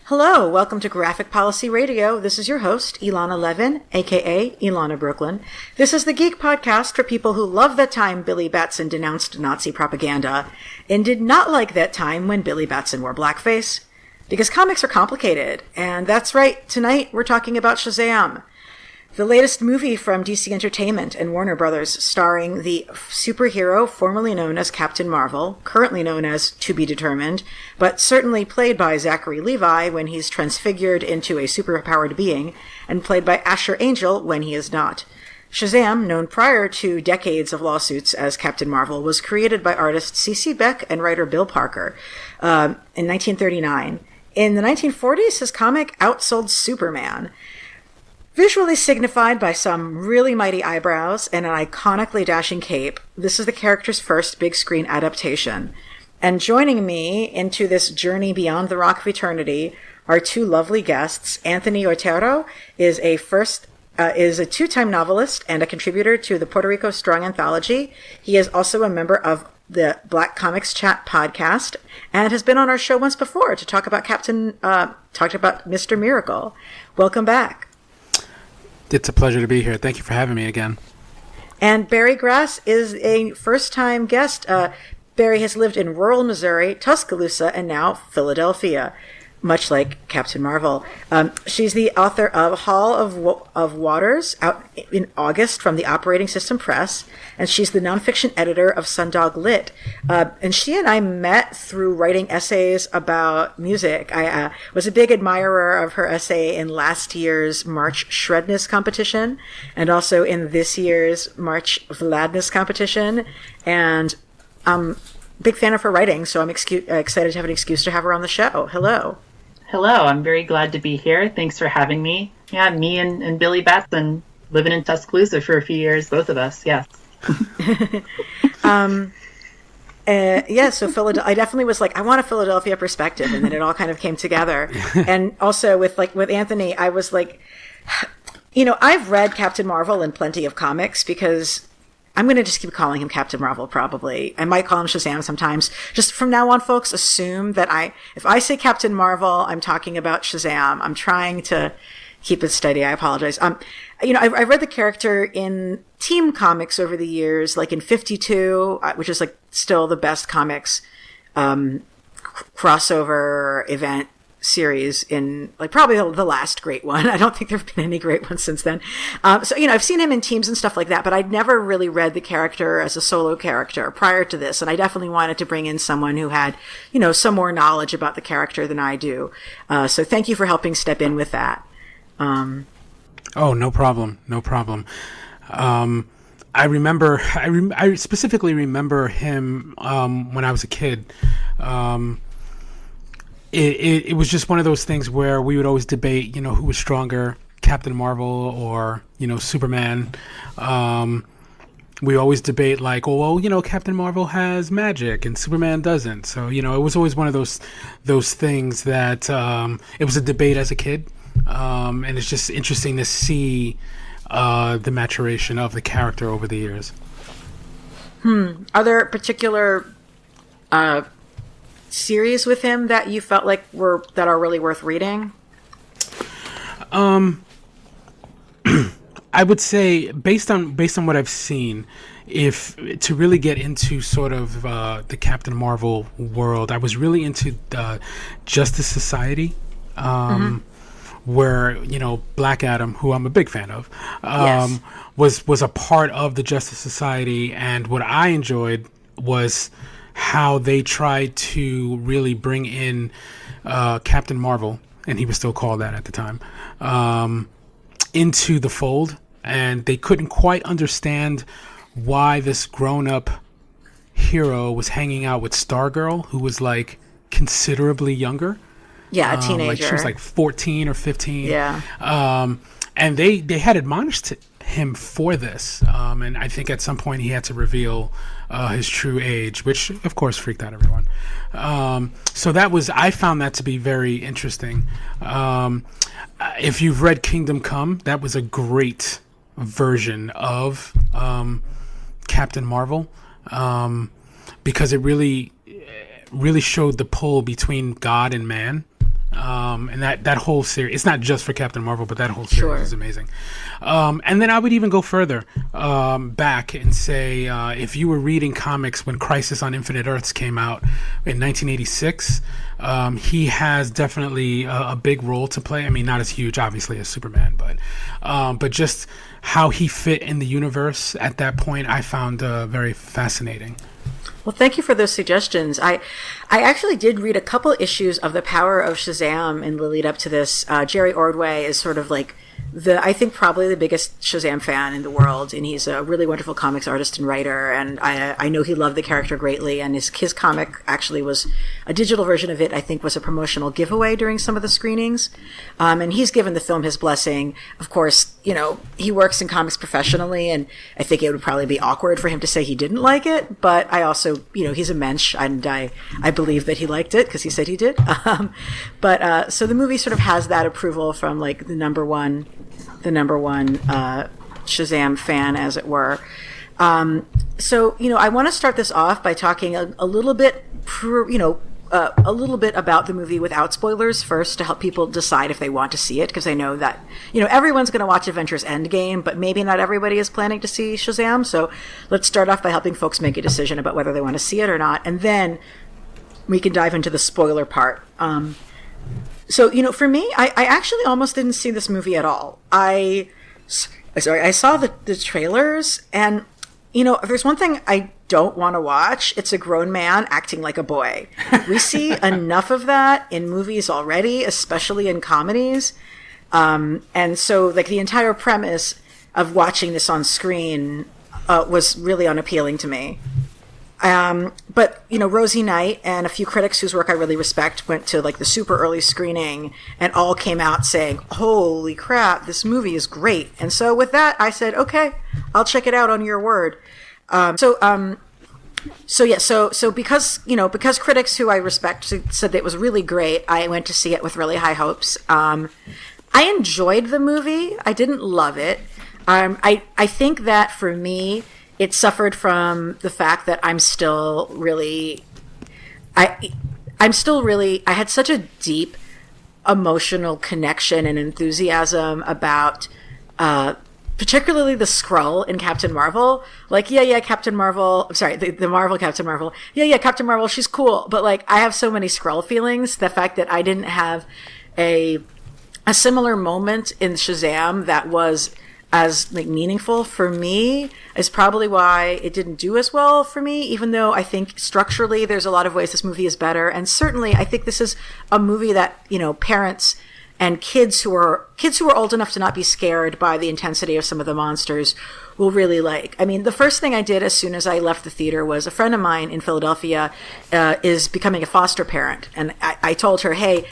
Hello, welcome to Graphic Policy Radio. This is your host, Ilana Levin, aka Ilana Brooklyn. This is the Geek podcast for people who love the time Billy Batson denounced Nazi propaganda and did not like that time when Billy Batson wore blackface. Because comics are complicated, and that's right, tonight we're talking about Shazam, the latest movie from DC Entertainment and Warner Brothers, starring the superhero formerly known as Captain Marvel, currently known as To Be Determined, but certainly played by Zachary Levi when he's transfigured into a superpowered being, and played by Asher Angel when he is not. Shazam, known prior to decades of lawsuits as Captain Marvel, was created by artist C.C. Beck and writer Bill Parker in 1939. In the 1940s, his comic outsold Superman. Visually signified by some really mighty eyebrows and an iconically dashing cape, this is the character's first big screen adaptation. And joining me into this journey beyond the rock of eternity are two lovely guests. Anthony Otero is a two-time novelist and a contributor to the Puerto Rico Strong Anthology. He is also a member of the Black Comics Chat podcast and has been on our show once before to talk about Mr. Miracle. Welcome back. It's a pleasure to be here. Thank you for having me again. And Barry Grass is a first-time guest. Barry has lived in rural Missouri, Tuscaloosa, and now Philadelphia, much like Captain Marvel. She's the author of Hall of Waters, out in August from the Operating System Press, and she's the nonfiction editor of Sundog Lit. And she and I met through writing essays about music. I was a big admirer of her essay in last year's March Shredness competition, and also in this year's March Vladness competition. And I'm a big fan of her writing, so I'm excited to have an excuse to have her on the show. Hello. Hello, I'm very glad to be here. Thanks for having me. Yeah, me and Billy Batson living in Tuscaloosa for a few years, both of us, yes. So Philadelphia, I definitely was like, I want a Philadelphia perspective, and then it all kind of came together. And also with Anthony, I was like, I've read Captain Marvel in plenty of comics because I'm going to just keep calling him Captain Marvel, probably. I might call him Shazam sometimes. Just from now on, folks, assume that if I say Captain Marvel, I'm talking about Shazam. I'm trying to keep it steady. I apologize. I read the character in Team Comics over the years, like in 52, which is like still the best comics crossover event series in like probably the last great one. I don't think there have been any great ones since then. I've seen him in teams and stuff like that, but I'd never really read the character as a solo character prior to this. And I definitely wanted to bring in someone who had, some more knowledge about the character than I do. So thank you for helping step in with that. Oh, no problem. No problem. I specifically remember him when I was a kid. It was just one of those things where we would always debate, who was stronger, Captain Marvel or, Superman. We always debate like, Captain Marvel has magic and Superman doesn't. So, it was always one of those things that it was a debate as a kid. And it's just interesting to see the maturation of the character over the years. Are there particular series with him that you felt like that are really worth reading? I would say based on what I've seen, if to really get into sort of the Captain Marvel world, I was really into Justice Society. Where Black Adam, who I'm a big fan of, yes, was a part of the Justice Society, and what I enjoyed was how they tried to really bring in Captain Marvel, and he was still called that at the time, into the fold, and they couldn't quite understand why this grown-up hero was hanging out with Stargirl, who was like considerably younger. Yeah, a teenager. Like she was like 14 or 15. Yeah. And they had admonished him for this. And I think at some point he had to reveal his true age, which of course freaked out everyone. So I found that to be very interesting. If you've read Kingdom Come, that was a great version of Captain Marvel, because it really showed the pull between God and man. And that whole series, it's not just for Captain Marvel, but that whole series is amazing. And then I would even go further back and say, if you were reading comics when Crisis on Infinite Earths came out in 1986, he has definitely a big role to play. I mean, not as huge, obviously, as Superman, but just how he fit in the universe at that point, I found very fascinating. Well, thank you for those suggestions. I actually did read a couple issues of The Power of Shazam in the lead up to this. Jerry Ordway is sort of like I think probably the biggest Shazam fan in the world, and he's a really wonderful comics artist and writer, and I know he loved the character greatly, and his comic actually was a digital version of it, I think was a promotional giveaway during some of the screenings, and he's given the film his blessing. Of course, he works in comics professionally, and I think it would probably be awkward for him to say he didn't like it, but I also, he's a mensch, and I believe that he liked it, because he said he did. So the movie sort of has that approval from like the number one Shazam fan, as it were. I want to start this off by talking a little bit, about the movie without spoilers first, to help people decide if they want to see it, because I know that, everyone's going to watch Avengers Endgame, but maybe not everybody is planning to see Shazam. So let's start off by helping folks make a decision about whether they want to see it or not, and then we can dive into the spoiler part. For me, I actually almost didn't see this movie at all. I saw the trailers, and, there's one thing I don't want to watch. It's a grown man acting like a boy. We see enough of that in movies already, especially in comedies. And so, like, the entire premise of watching this on screen was really unappealing to me. But Rosie Knight and a few critics whose work I really respect went to like the super early screening and all came out saying, "Holy crap, this movie is great." And so with that, I said, "Okay, I'll check it out on your word." So because critics who I respect said that it was really great, I went to see it with really high hopes. I enjoyed the movie. I didn't love it. I think that for me, it suffered from the fact that I had such a deep emotional connection and enthusiasm about, particularly the Skrull in Captain Marvel. Like, Captain Marvel, I'm sorry, the Marvel Captain Marvel. Captain Marvel, she's cool. But like, I have so many Skrull feelings. The fact that I didn't have a similar moment in Shazam that was as like meaningful for me is probably why it didn't do as well for me, even though I think structurally there's a lot of ways this movie is better. And certainly I think this is a movie that, parents and kids who are old enough to not be scared by the intensity of some of the monsters will really like. I mean, the first thing I did as soon as I left the theater was a friend of mine in Philadelphia is becoming a foster parent. And I told her, "Hey,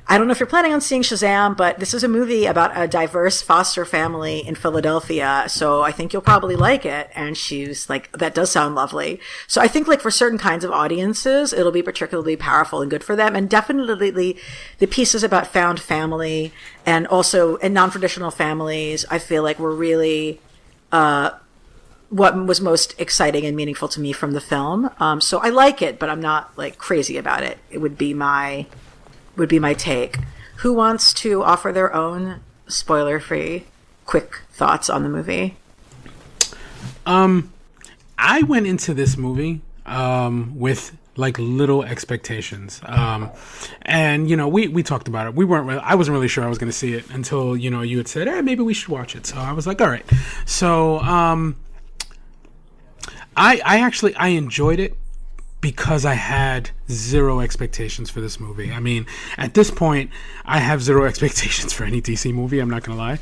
I don't know if you're planning on seeing Shazam, but this is a movie about a diverse foster family in Philadelphia, so I think you'll probably like it." And she's like, "That does sound lovely." So I think like for certain kinds of audiences, it'll be particularly powerful and good for them. And definitely the pieces about found family and also in non-traditional families, I feel like were really what was most exciting and meaningful to me from the film. So I like it, but I'm not like crazy about it. It would be my take. Who wants to offer their own spoiler-free quick thoughts on the movie? I went into this movie with like little expectations. And we talked about it. I wasn't really sure I was going to see it until, you had said, "Hey, maybe we should watch it." So I was like, all right. So I enjoyed it because I had zero expectations for this movie. I mean, at this point, I have zero expectations for any DC movie. I'm not going to lie.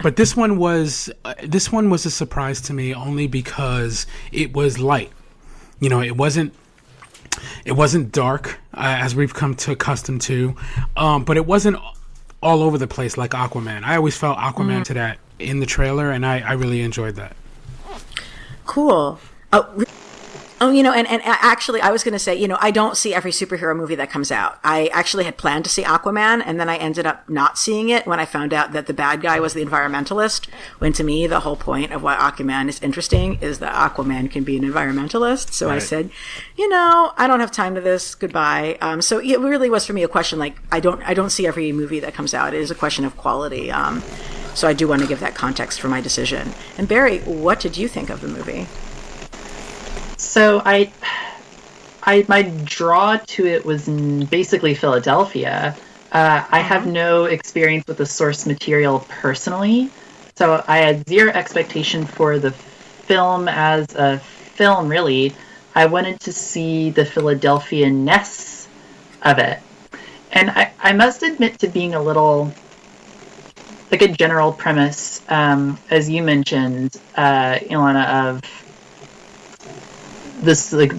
But this one was a surprise to me only because it was light. It wasn't dark as we've come to accustomed to, but it wasn't all over the place like Aquaman. I always felt Aquaman to that in the trailer, and I really enjoyed that. Cool. Oh Oh, and actually, I was going to say, I don't see every superhero movie that comes out. I actually had planned to see Aquaman, and then I ended up not seeing it when I found out that the bad guy was the environmentalist, when to me, the whole point of why Aquaman is interesting is that Aquaman can be an environmentalist. So I said, I don't have time to this. Goodbye. So it really was for me a question, like, I don't see every movie that comes out. It is a question of quality. So I do want to give that context for my decision. And Barry, what did you think of the movie? So my draw to it was basically Philadelphia. I have no experience with the source material personally, so I had zero expectation for the film as a film, really. I wanted to see the Philadelphia-ness of it. And I must admit to being a little, like a general premise, as you mentioned, Ilana, of this like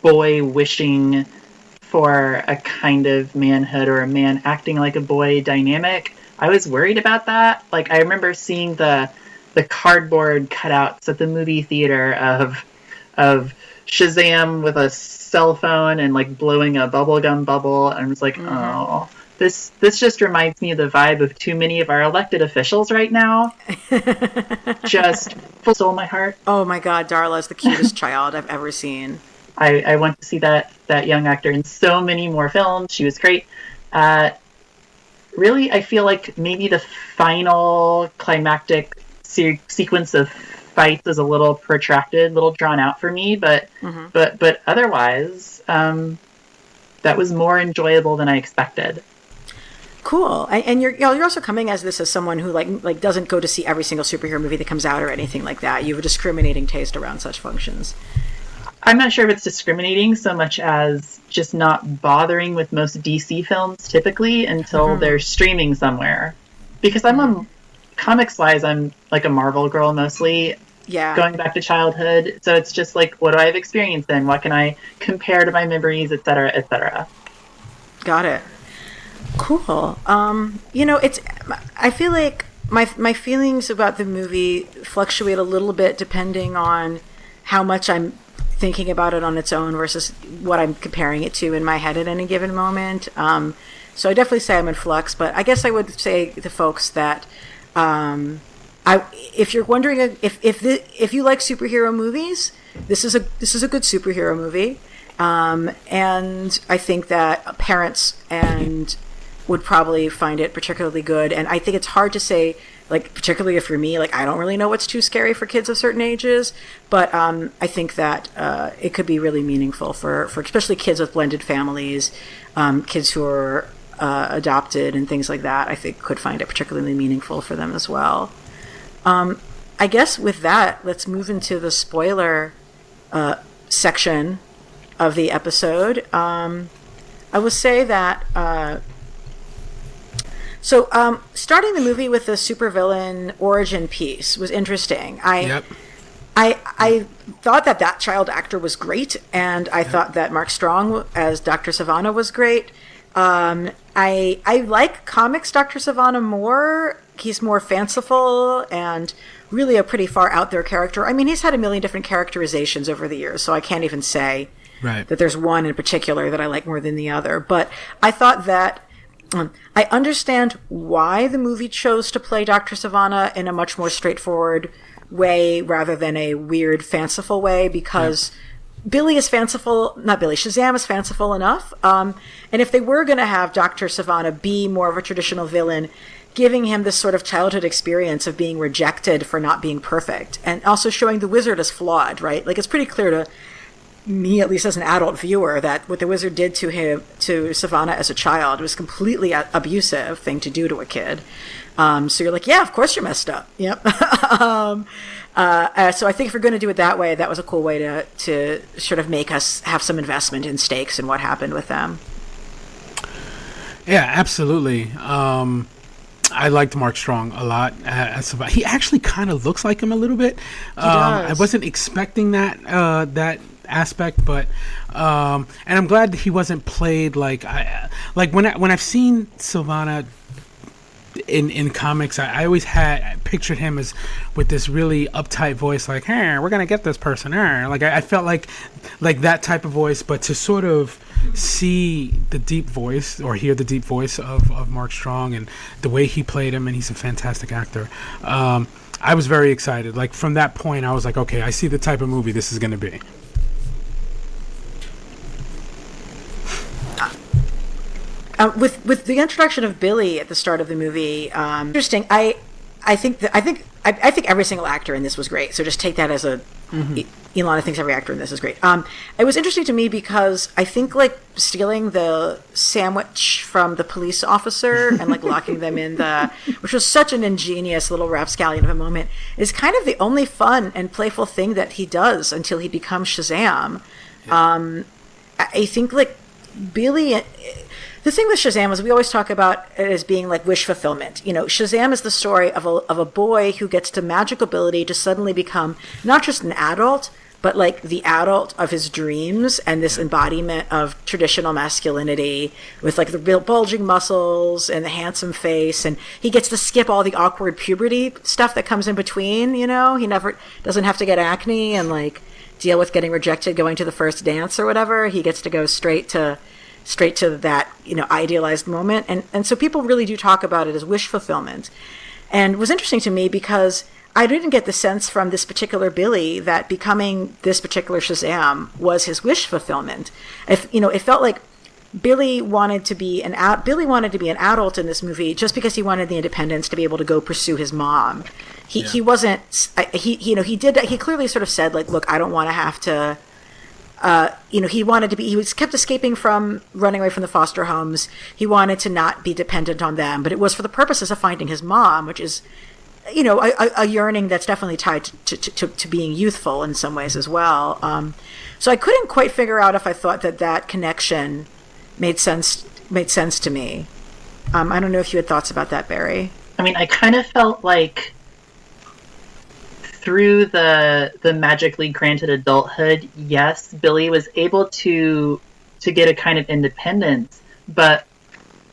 boy wishing for a kind of manhood or a man acting like a boy dynamic. I was worried about that. Like, I remember seeing the cardboard cutouts at the movie theater of Shazam with a cell phone and like blowing a bubblegum bubble, and I was like, oh, this just reminds me of the vibe of too many of our elected officials right now. Just stole my heart. Oh my God, Darla is the cutest child I've ever seen. I want to see that young actor in so many more films. She was great. Really, I feel like maybe the final climactic sequence of fights is a little protracted, a little drawn out for me, but otherwise, that was more enjoyable than I expected. Cool. And you're also coming as someone who like doesn't go to see every single superhero movie that comes out or anything like that. You have a discriminating taste around such functions. I'm not sure if it's discriminating so much as just not bothering with most DC films typically until they're streaming somewhere. Because comics-wise, I'm like a Marvel girl mostly. Yeah. Going back to childhood. So it's just like, what do I have experienced in? What can I compare to my memories, et cetera, et cetera. Got it. Cool. I feel like my feelings about the movie fluctuate a little bit depending on how much I'm thinking about it on its own versus what I'm comparing it to in my head at any given moment. So I definitely say I'm in flux, but I guess I would say to folks that if you're wondering if you like superhero movies, this is a good superhero movie, and I think that parents would probably find it particularly good. And I think it's hard to say, like, particularly for me, like, I don't really know what's too scary for kids of certain ages, but I think that it could be really meaningful for especially kids with blended families, kids who are adopted and things like that. I think could find it particularly meaningful for them as well. I guess with that, let's move into the spoiler section of the episode. I will say that starting the movie with the supervillain origin piece was interesting. I thought that child actor was great, and I thought that Mark Strong as Dr. Sivana was great. I like comics Dr. Sivana more. He's more fanciful and really a pretty far out there character. I mean, he's had a million different characterizations over the years, so I can't even say that there's one in particular that I like more than the other. But I thought that I understand why the movie chose to play Dr. Sivana in a much more straightforward way rather than a weird, fanciful way, because Shazam is fanciful enough. And if they were going to have Dr. Sivana be more of a traditional villain, giving him this sort of childhood experience of being rejected for not being perfect, and also showing the wizard as flawed, right? Like, it's pretty clear to me, at least as an adult viewer, that what the wizard did to Sivana as a child was completely abusive thing to do to a kid. So you're like, yeah, of course you're messed up. Yep. So I think if we're going to do it that way, that was a cool way to sort of make us have some investment in stakes and what happened with them. Yeah, absolutely. I liked Mark Strong a lot. He actually kind of looks like him a little bit. I wasn't expecting that aspect, but and I'm glad that he wasn't played like when I've seen Sivana in comics, I always had pictured him as with this really uptight voice, like, "Hey, we're gonna get this person." Hey. Like I felt like that type of voice, but to sort of see the deep voice or hear the deep voice of Mark Strong and the way he played him, and he's a fantastic actor. I was very excited. Like from that point, I was like, okay, I see the type of movie this is gonna be. With the introduction of Billy at the start of the movie, interesting. I think every single actor in this was great. So just take that as a. Ilana thinks every actor in this is great. It was interesting to me because I think like stealing the sandwich from the police officer and like locking them in which was such an ingenious little rapscallion of a moment, is kind of the only fun and playful thing that he does until he becomes Shazam. Yeah. I think like Billy. The thing with Shazam is we always talk about it as being like wish fulfillment. You know, Shazam is the story of a boy who gets the magic ability to suddenly become not just an adult, but like the adult of his dreams and this embodiment of traditional masculinity with like the real bulging muscles and the handsome face. And he gets to skip all the awkward puberty stuff that comes in between, you know? He never doesn't have to get acne and like deal with getting rejected going to the first dance or whatever. He gets to go straight to that, you know, idealized moment. And so people really do talk about it as wish fulfillment. And it was interesting to me because I didn't get the sense from this particular Billy that becoming this particular Shazam was his wish fulfillment. It felt like Billy wanted to be an adult in this movie just because he wanted the independence to be able to go pursue his mom. He wasn't, he clearly sort of said like, look, I don't want to have to, he was kept escaping from running away from the foster homes. He wanted to not be dependent on them, but it was for the purposes of finding his mom, which is, you know, a yearning that's definitely tied to being youthful in some ways as well. So I couldn't quite figure out if I thought that connection made sense to me. I don't know if you had thoughts about that, Barry. I mean, I kind of felt like through the magically granted adulthood, yes, Billy was able to get a kind of independence, but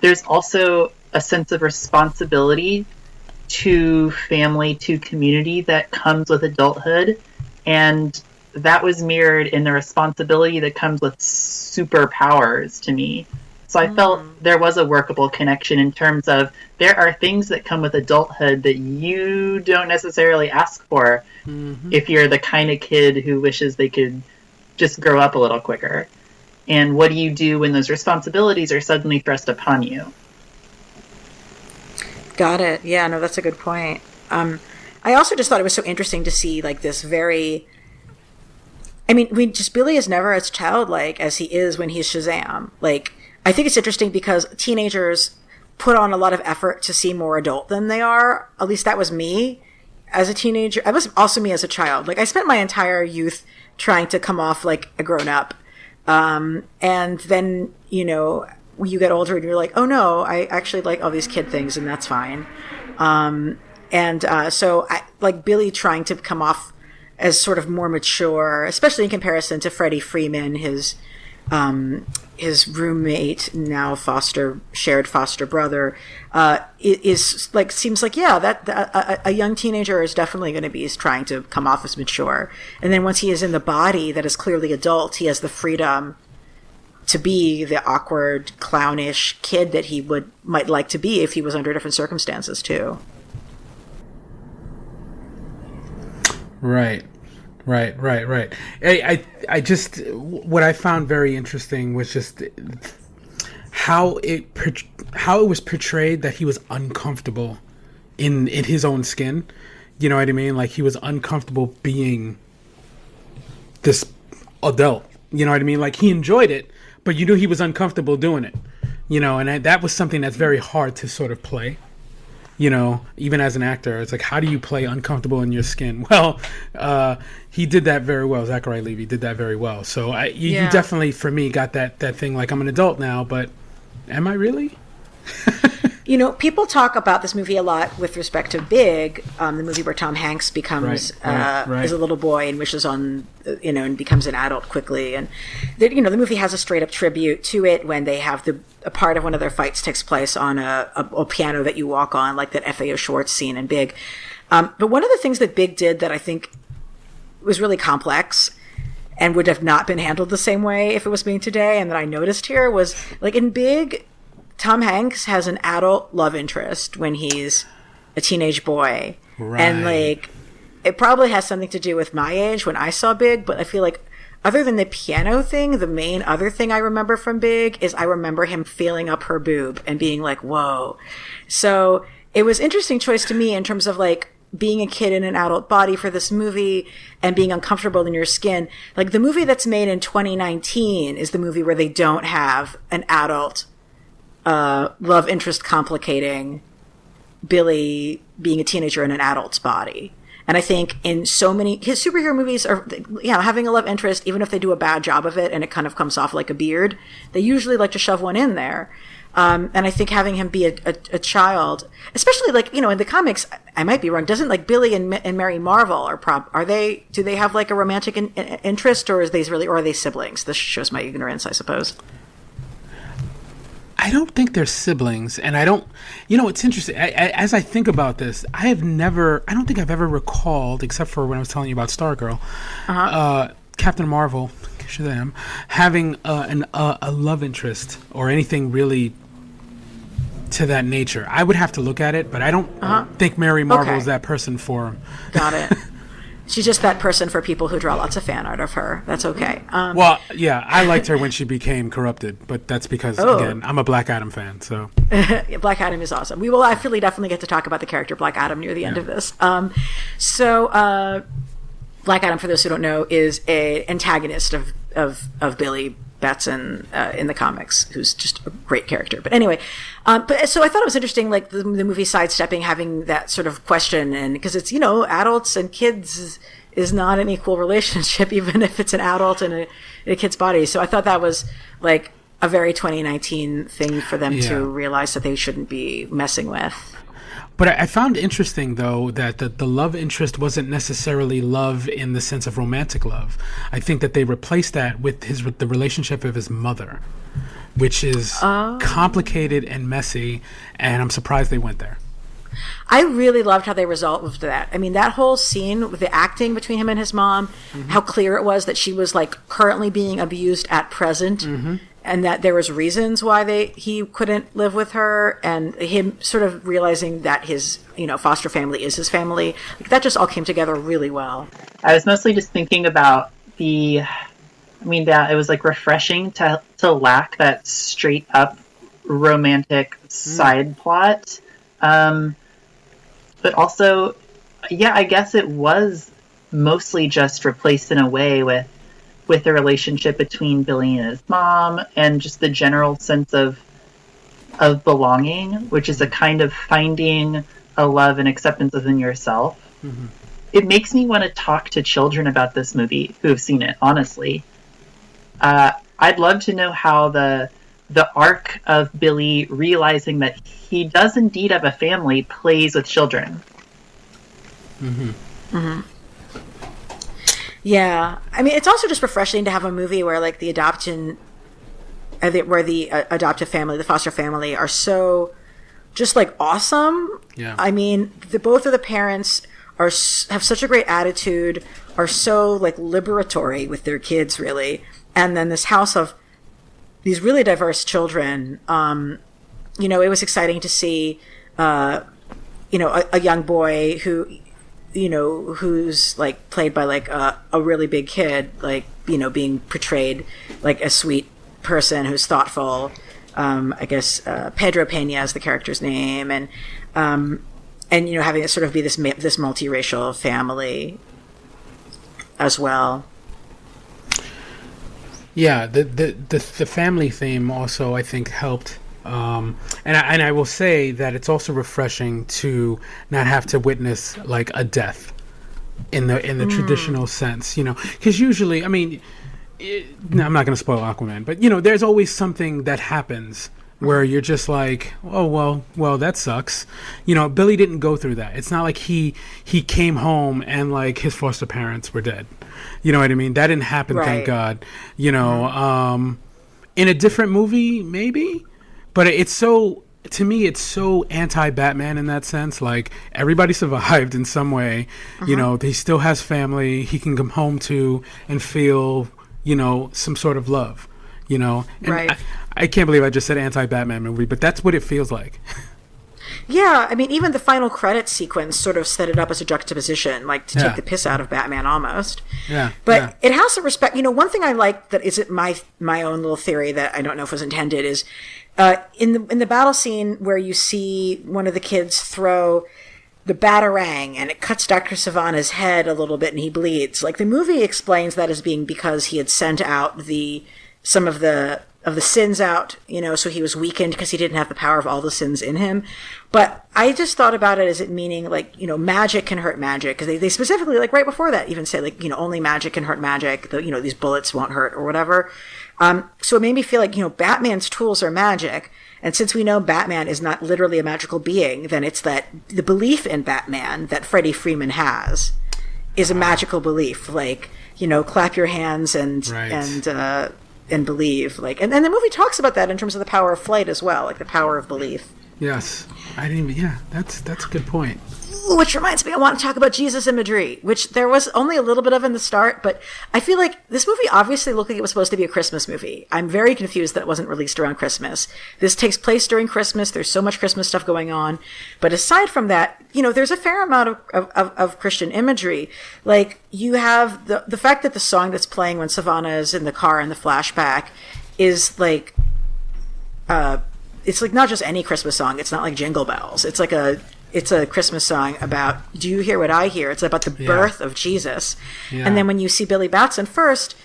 there's also a sense of responsibility to family, to community that comes with adulthood, and that was mirrored in the responsibility that comes with superpowers to me. So I felt there was a workable connection in terms of there are things that come with adulthood that you don't necessarily ask for if you're the kind of kid who wishes they could just grow up a little quicker. And what do you do when those responsibilities are suddenly thrust upon you? Got it. Yeah, no, that's a good point. I also just thought it was so interesting to see like this very... I mean, Billy is never as childlike as he is when he's Shazam. Like, I think it's interesting because teenagers put on a lot of effort to seem more adult than they are. At least that was me as a teenager. It was also me as a child. Like, I spent my entire youth trying to come off like a grown-up. And then, you know, when you get older and you're like, oh no, I actually like all these kid things and that's fine. So I like Billy trying to come off as sort of more mature, especially in comparison to Freddie Freeman, his roommate, now shared foster brother, is like, seems like, yeah, that a young teenager is definitely going to be trying to come off as mature. And then once he is in the body that is clearly adult, he has the freedom to be the awkward, clownish kid that he might like to be if he was under different circumstances too. Right. I just, what I found very interesting was just how it was portrayed that he was uncomfortable in his own skin. You know what I mean? Like he was uncomfortable being this adult. You know what I mean? Like he enjoyed it, but you knew he was uncomfortable doing it. You know, and that was something that's very hard to sort of play. You know, even as an actor, it's like, how do you play uncomfortable in your skin? Well, he did that very well. Zachary Levi did that very well. So you definitely, for me, got that thing like, I'm an adult now, but am I really? People talk about this movie a lot with respect to Big, the movie where Tom Hanks becomes is a little boy and wishes on, and becomes an adult quickly. And the movie has a straight up tribute to it when they have a part of one of their fights takes place on a piano that you walk on, like that F.A.O. Schwartz scene in Big. But one of the things that Big did that I think was really complex and would have not been handled the same way if it was made today, and that I noticed here, was like in Big, Tom Hanks has an adult love interest when he's a teenage boy. Right. And like, it probably has something to do with my age when I saw Big, but I feel like other than the piano thing, the main other thing I remember from Big is I remember him feeling up her boob and being like, whoa. So it was interesting choice to me in terms of like, being a kid in an adult body for this movie and being uncomfortable in your skin. Like the movie that's made in 2019 is the movie where they don't have an adult love interest complicating Billy being a teenager in an adult's body. And I think in so many his superhero movies are, having a love interest, even if they do a bad job of it and it kind of comes off like a beard, they usually like to shove one in there. And I think having him be a child, especially like, in the comics, I might be wrong. Doesn't like Billy and Mary Marvel do they have like a romantic interest, or are they siblings? This shows my ignorance, I suppose. I don't think they're siblings, and I don't. It's interesting. As I think about this, I don't think I've ever recalled, except for when I was telling you about Stargirl, Captain Marvel, Shazam, having a love interest or anything really to that nature. I would have to look at it, but I don't think Mary Marvel is that person for him. Got it. She's just that person for people who draw lots of fan art of her. That's okay. Well, yeah, I liked her when she became corrupted, but that's because, again, I'm a Black Adam fan. So Black Adam is awesome. We will actually definitely get to talk about the character Black Adam near the end of this. Black Adam, for those who don't know, is an antagonist of Billy Batson in the comics, who's just a great character. But anyway, so I thought it was interesting, like the movie sidestepping, having that sort of question, and because it's adults and kids is not an equal relationship, even if it's an adult in a kid's body. So I thought that was like a very 2019 thing for them to realize that they shouldn't be messing with. But I found interesting, though, that the love interest wasn't necessarily love in the sense of romantic love. I think that they replaced that with the relationship of his mother, which is complicated and messy, and I'm surprised they went there. I really loved how they resolved that. I mean, that whole scene with the acting between him and his mom, how clear it was that she was like currently being abused at present, and that there was reasons why he couldn't live with her, and him sort of realizing that his foster family is his family. Like, that just all came together really well. I was mostly just thinking about that it was like refreshing to lack that straight up romantic side plot. But also, I guess it was mostly just replaced in a way with the relationship between Billy and his mom, and just the general sense of belonging, which is a kind of finding a love and acceptance within yourself. It makes me want to talk to children about this movie who have seen it, honestly. I'd love to know how the arc of Billy realizing that he does indeed have a family plays with children. Yeah, I mean, it's also just refreshing to have a movie where like the adoptive family, the foster family, are so just like awesome. Yeah, I mean, both of the parents have such a great attitude, are so like liberatory with their kids, really, and then this house of these really diverse children. It was exciting to see, a young boy who's like played by like a really big kid, like, being portrayed like a sweet person who's thoughtful. I guess Pedro Pena is the character's name, and having it sort of be this multiracial family as well. Yeah, the family theme also, I think, helped. And I will say that it's also refreshing to not have to witness like a death in the traditional sense, because usually, I'm not going to spoil Aquaman, but there's always something that happens where you're just like, oh, well, that sucks. Billy didn't go through that. It's not like he came home and like his foster parents were dead. You know what I mean? That didn't happen, thank God. In a different movie, maybe, but to me, it's so anti-Batman in that sense. Like, everybody survived in some way. He still has family he can come home to and feel, some sort of love, And right. I can't believe I just said anti-Batman movie, but that's what it feels like. Yeah, I mean, even the final credits sequence sort of set it up as a juxtaposition, like to take the piss out of Batman almost. Yeah. But it has to respect, one thing I like that isn't my own little theory that I don't know if was intended is in the battle scene where you see one of the kids throw the batarang and it cuts Dr. Savannah's head a little bit and he bleeds. Like, the movie explains that as being because he had sent out some of the sins out, so he was weakened because he didn't have the power of all the sins in him. But I just thought about it as it meaning, like, magic can hurt magic. Because they specifically, like, right before that even say, like, only magic can hurt magic. These bullets won't hurt or whatever. So it made me feel like, Batman's tools are magic. And since we know Batman is not literally a magical being, then it's that the belief in Batman that Freddie Freeman has is a magical belief. Like, clap your hands and believe. Like, and the movie talks about that in terms of the power of flight as well, like the power of belief. Yes. I didn't even, that's a good point. Which reminds me, I want to talk about Jesus imagery, which there was only a little bit of in the start, but I feel like this movie obviously looked like it was supposed to be a Christmas movie. I'm very confused that it wasn't released around Christmas. This takes place during Christmas. There's so much Christmas stuff going on. But aside from that, there's a fair amount of Christian imagery. Like, you have the fact that the song that's playing when Savannah is in the car in the flashback is like, it's like not just any Christmas song. It's not like Jingle Bells. It's a Christmas song about, do you hear what I hear? It's about the birth of Jesus. Yeah. And then when you see Billy Batson first,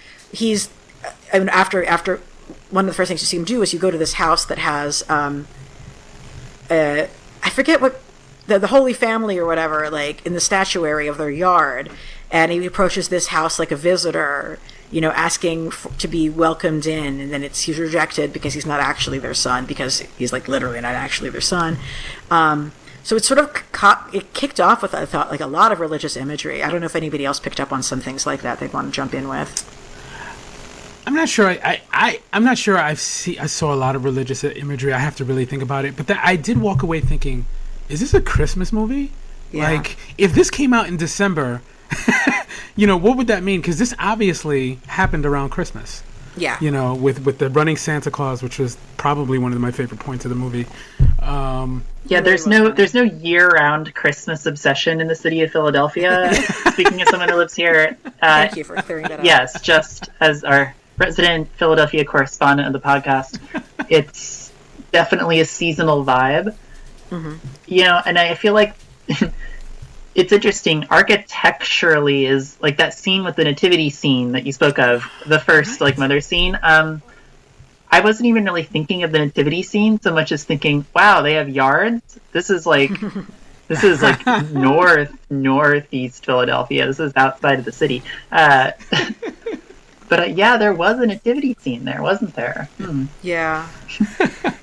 after one of the first things you see him do is you go to this house that has, I forget what, the Holy Family or whatever, like in the statuary of their yard. And he approaches this house like a visitor, asking to be welcomed in, and then he's rejected because he's not actually their son, because he's like literally not actually their son. So it sort of it kicked off with, I thought, like a lot of religious imagery. I don't know if anybody else picked up on some things like that they'd want to jump in with. I'm not sure. I'm not sure. I saw a lot of religious imagery. I have to really think about it. But I did walk away thinking, is this a Christmas movie? Yeah. Like, if this came out in December, what would that mean? Because this obviously happened around Christmas. Yeah. With the running Santa Claus, which was probably one of my favorite points of the movie. There's no year-round Christmas obsession in the city of Philadelphia. Speaking as someone who lives here, thank you for clearing that up. Yes, just as our resident Philadelphia correspondent of the podcast, it's definitely a seasonal vibe. Mm-hmm. And I feel like it's interesting. Architecturally, is like that scene with the nativity scene that you spoke of, the first like mother scene. I wasn't even really thinking of the nativity scene so much as thinking, wow, they have yards. This is like northeast Philadelphia. This is outside of the city. But there was a nativity scene there, wasn't there? Yeah.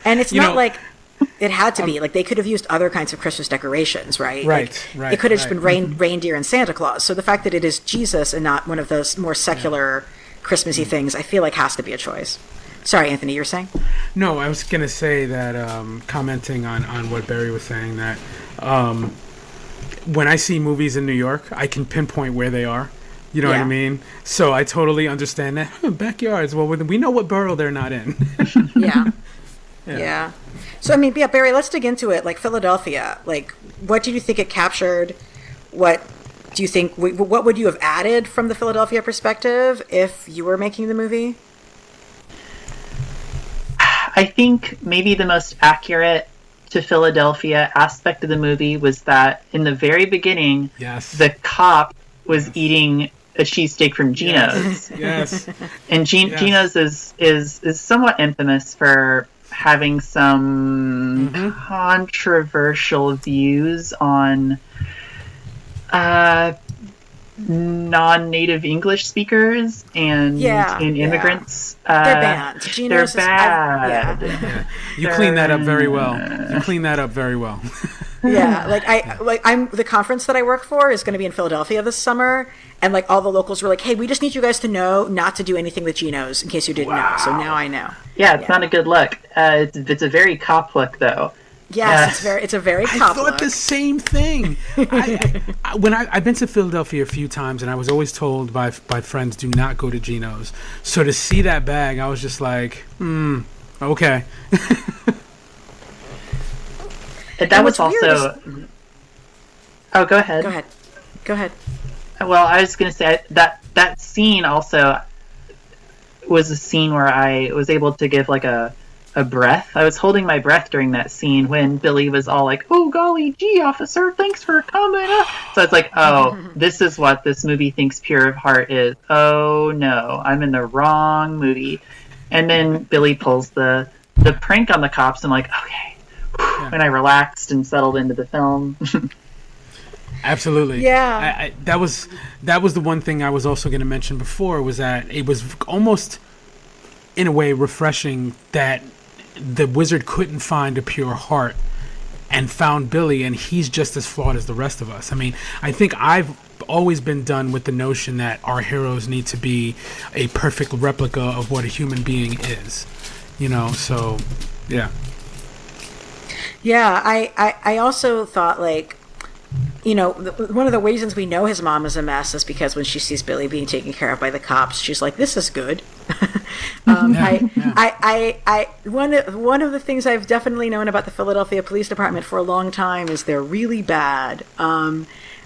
And it's not like it had to be. Like, they could have used other kinds of Christmas decorations, right? Right. It could have just been reindeer and Santa Claus. So the fact that it is Jesus and not one of those more secular Christmassy things, I feel like has to be a choice. Sorry, Anthony, you were saying? No, I was going to say that, commenting on what Barry was saying, that when I see movies in New York, I can pinpoint where they are. You know what I mean? So I totally understand that. Backyards, well, we know what borough they're not in. Yeah. So, I mean, Barry, let's dig into it. Like, Philadelphia, like, what did you think it captured? What do you think, what would you have added from the Philadelphia perspective if you were making the movie? I think maybe the most accurate to Philadelphia aspect of the movie was that in the very beginning, the cop was eating a cheesesteak from Gino's. Yes. And Gino's is somewhat infamous for having some controversial views on non-native English speakers and immigrants. They're banned. Gino's they're bad. Yeah. You clean that up very well. Yeah, I'm the conference that I work for is going to be in Philadelphia this summer, and like all the locals were like, "Hey, we just need you guys to know not to do anything with Gino's, in case you didn't know." So now I know. Yeah, it's not a good look. It's a very cop look, though. Yes, it's a very cop I thought the same thing. I've been to Philadelphia a few times, and I was always told by friends, do not go to Gino's. So to see that bag, I was just like, okay. That was also... Oh, go ahead. Go ahead. Well, I was going to say that scene also was a scene where I was able to give like a breath. I was holding my breath during that scene when Billy was all like, "Oh golly gee, officer, thanks for coming up." So it's like, oh, this is what this movie thinks Pure of Heart is. Oh no, I'm in the wrong movie. And then Billy pulls the prank on the cops. I'm like, okay. And I relaxed and settled into the film. Absolutely. Yeah. That was the one thing I was also going to mention before, was that it was almost in a way refreshing that the wizard couldn't find a pure heart and found Billy, and he's just as flawed as the rest of us. I mean, I think I've always been done with the notion that our heroes need to be a perfect replica of what a human being is. So yeah. Yeah, I also thought, like, one of the reasons we know his mom is a mess is because when she sees Billy being taken care of by the cops, she's like, "This is good." One of the things I've definitely known about the Philadelphia Police Department for a long time is they're really bad.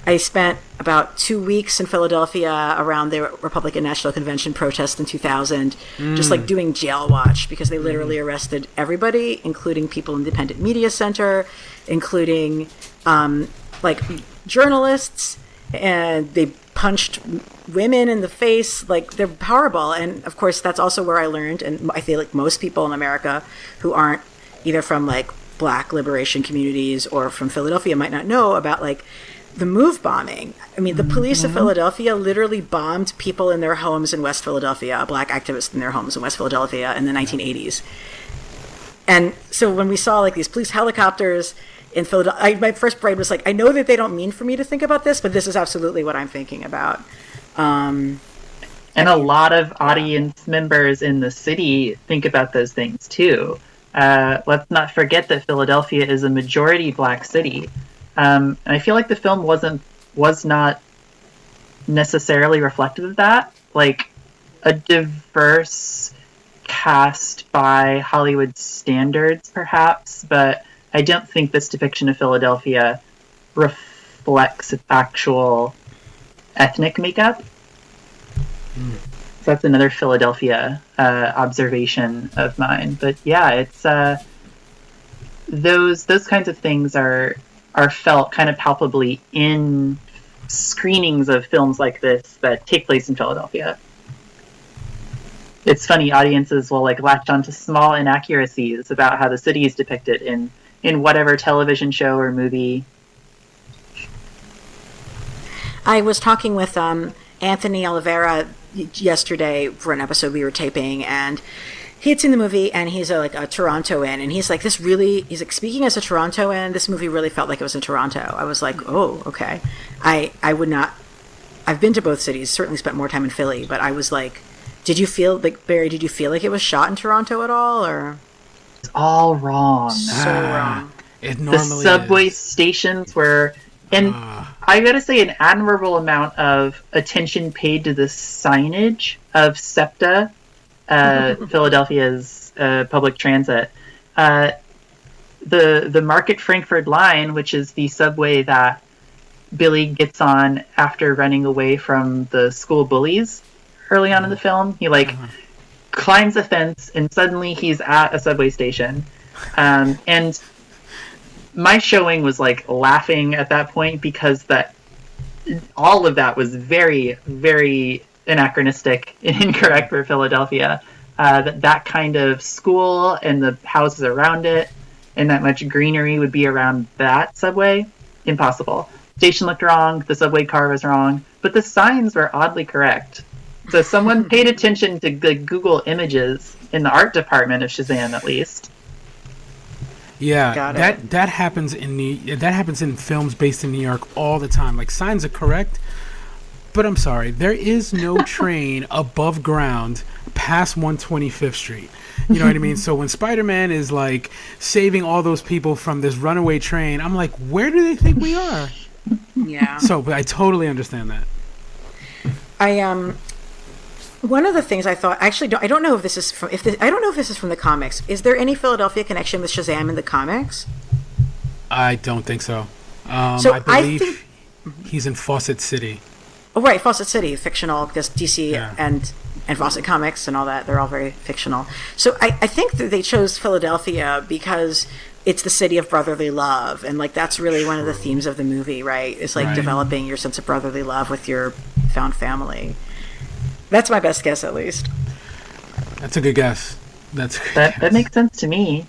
I spent about 2 weeks in Philadelphia around the Republican National Convention protest in 2000, just like doing jail watch, because they literally arrested everybody, including people in the Independent Media Center, including like journalists, and they punched women in the face. Like, they're horrible. And of course, that's also where I learned, and I feel like most people in America who aren't either from like Black liberation communities or from Philadelphia might not know about like the move bombing. I mean, the police of Philadelphia literally bombed people in their homes in West Philadelphia, Black activists in their homes in West Philadelphia in the 1980s. And so when we saw like these police helicopters in Philadelphia, my first brain was like, I know that they don't mean for me to think about this, but this is absolutely what I'm thinking about. And a lot of audience members in the city think about those things too. Let's not forget that Philadelphia is a majority Black city. And I feel like the film was not necessarily reflective of that. Like, a diverse cast by Hollywood standards, perhaps, but I don't think this depiction of Philadelphia reflects its actual ethnic makeup. So that's another Philadelphia observation of mine. But yeah, it's those kinds of things are felt kind of palpably in screenings of films like this that take place in Philadelphia. It's funny, audiences will like latch onto small inaccuracies about how the city is depicted in whatever television show or movie. I was talking with Anthony Oliveira yesterday for an episode we were taping, and he had seen the movie, and he's a Torontoan, and he's like, he's like, speaking as a Torontoan, this movie really felt like it was in Toronto. I was like, oh, okay. I would not, I've been to both cities, certainly spent more time in Philly, but I was like, Barry, did you feel like it was shot in Toronto at all, or? It's all wrong. So wrong. It normally the subway stations were, and I gotta say, an admirable amount of attention paid to the signage of SEPTA, Philadelphia's public transit. The Market Frankford line, which is the subway that Billy gets on after running away from the school bullies early on in the film. He climbs a fence and suddenly he's at a subway station. And my showing was laughing at that point because all of that was very, very anachronistic and incorrect for Philadelphia. That kind of school and the houses around it and that much greenery would be around that subway. Impossible. Station looked wrong. The subway car was wrong. but the signs were oddly correct. So someone paid attention to the Google images in the art department of Shazam, at least. Yeah, that happens in films based in New York all the time. Like, signs are correct, but I'm sorry, there is no train above ground past 125th Street. You know what I mean? So when Spider-Man is like saving all those people from this runaway train, I'm like, where do they think we are? Yeah. So, but I totally understand that. One of the things I thought, actually, I don't know if this is from the comics. Is there any Philadelphia connection with Shazam in the comics? I don't think so. So I believe he's in Fawcett City. Oh, right, Fawcett City, fictional, because DC and Fawcett Comics and all that, they're all very fictional. So I think that they chose Philadelphia because it's the city of brotherly love, and like that's really one of the themes of the movie, right? It's like developing your sense of brotherly love with your found family. That's my best guess, at least. That's a good guess. That makes sense to me.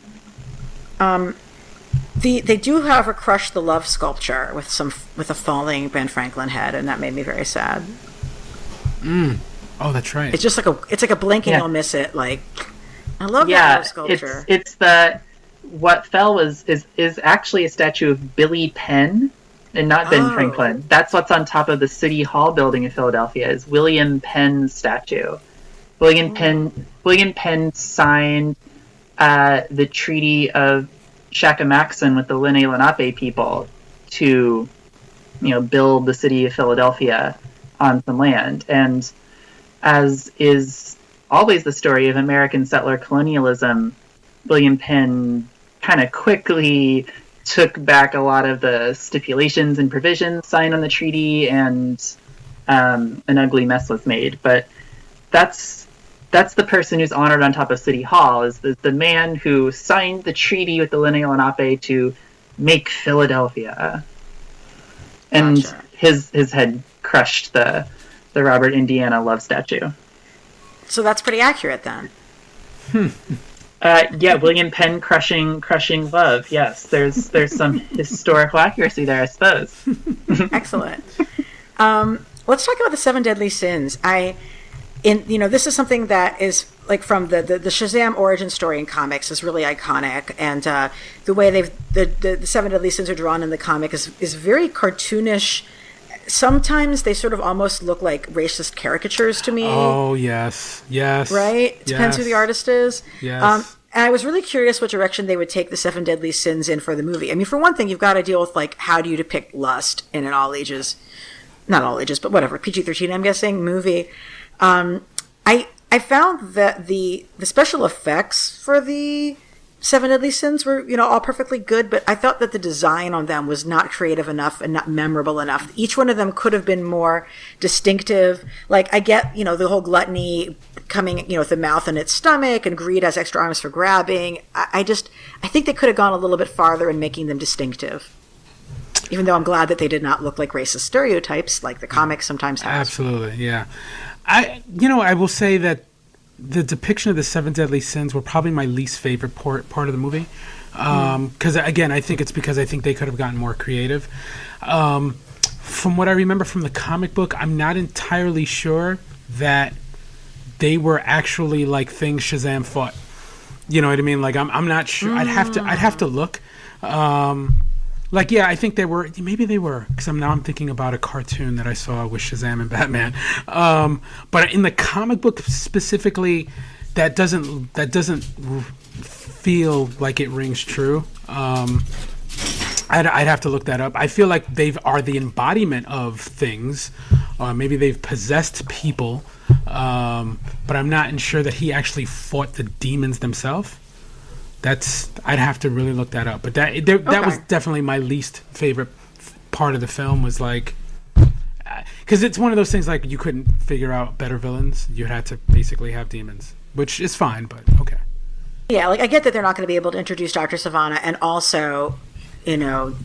They do, however, crush the love sculpture with a falling Ben Franklin head, and that made me very sad. Oh, that's right. It's just like a blinking you'll miss it. Like, I love that love sculpture. It's what fell is actually a statue of Billy Penn and not Ben Franklin. That's what's on top of the City Hall building in Philadelphia is William Penn's statue. William Penn signed the Treaty of Shackamaxon with the Lenape people to, build the city of Philadelphia on some land. And as is always the story of American settler colonialism, William Penn kind of quickly took back a lot of the stipulations and provisions signed on the treaty, and an ugly mess was made. But that's the person who's honored on top of City Hall, is the man who signed the treaty with the Lenape to make Philadelphia. And his head crushed the Robert Indiana love statue. So that's pretty accurate then. William Penn crushing love. Yes, there's some historical accuracy there, I suppose. Excellent. Let's talk about the 7 deadly sins. This is something that is like from the Shazam origin story in comics is really iconic, and the way the 7 deadly sins are drawn in the comic is very cartoonish. Sometimes they sort of almost look like racist caricatures to me. Oh, yes. Right? It depends who the artist is. Yes. And I was really curious what direction they would take the 7 deadly sins in for the movie. I mean, for one thing, you've got to deal with, like, how do you depict lust in an all ages, not all ages, but whatever, PG-13, I'm guessing, movie. I found that the special effects for the 7 deadly sins were, all perfectly good, but I thought that the design on them was not creative enough and not memorable enough. Each one of them could have been more distinctive. Like, I get, the whole gluttony coming, with the mouth in its stomach, and greed has extra arms for grabbing. I think they could have gone a little bit farther in making them distinctive. Even though I'm glad that they did not look like racist stereotypes like the comics sometimes have. Absolutely, yeah. I will say that the depiction of the 7 deadly sins were probably my least favorite part of the movie. Because, again, I think it's because I think they could have gotten more creative. From what I remember from the comic book, I'm not entirely sure that they were actually like things Shazam fought. You know what I mean? Like, I'm not sure. I'd have to look. I think they were. Maybe they were, because I'm thinking about a cartoon that I saw with Shazam and Batman. But in the comic book specifically, that doesn't feel like it rings true. I'd have to look that up. I feel like they are the embodiment of things. Maybe they've possessed people, but I'm not sure that he actually fought the demons themselves. I'd have to really look that up. But that was definitely my least favorite part of the film, was like, because it's one of those things like you couldn't figure out better villains. You had to basically have demons, which is fine, but okay. Yeah, like I get that they're not going to be able to introduce Dr. Sivana and also,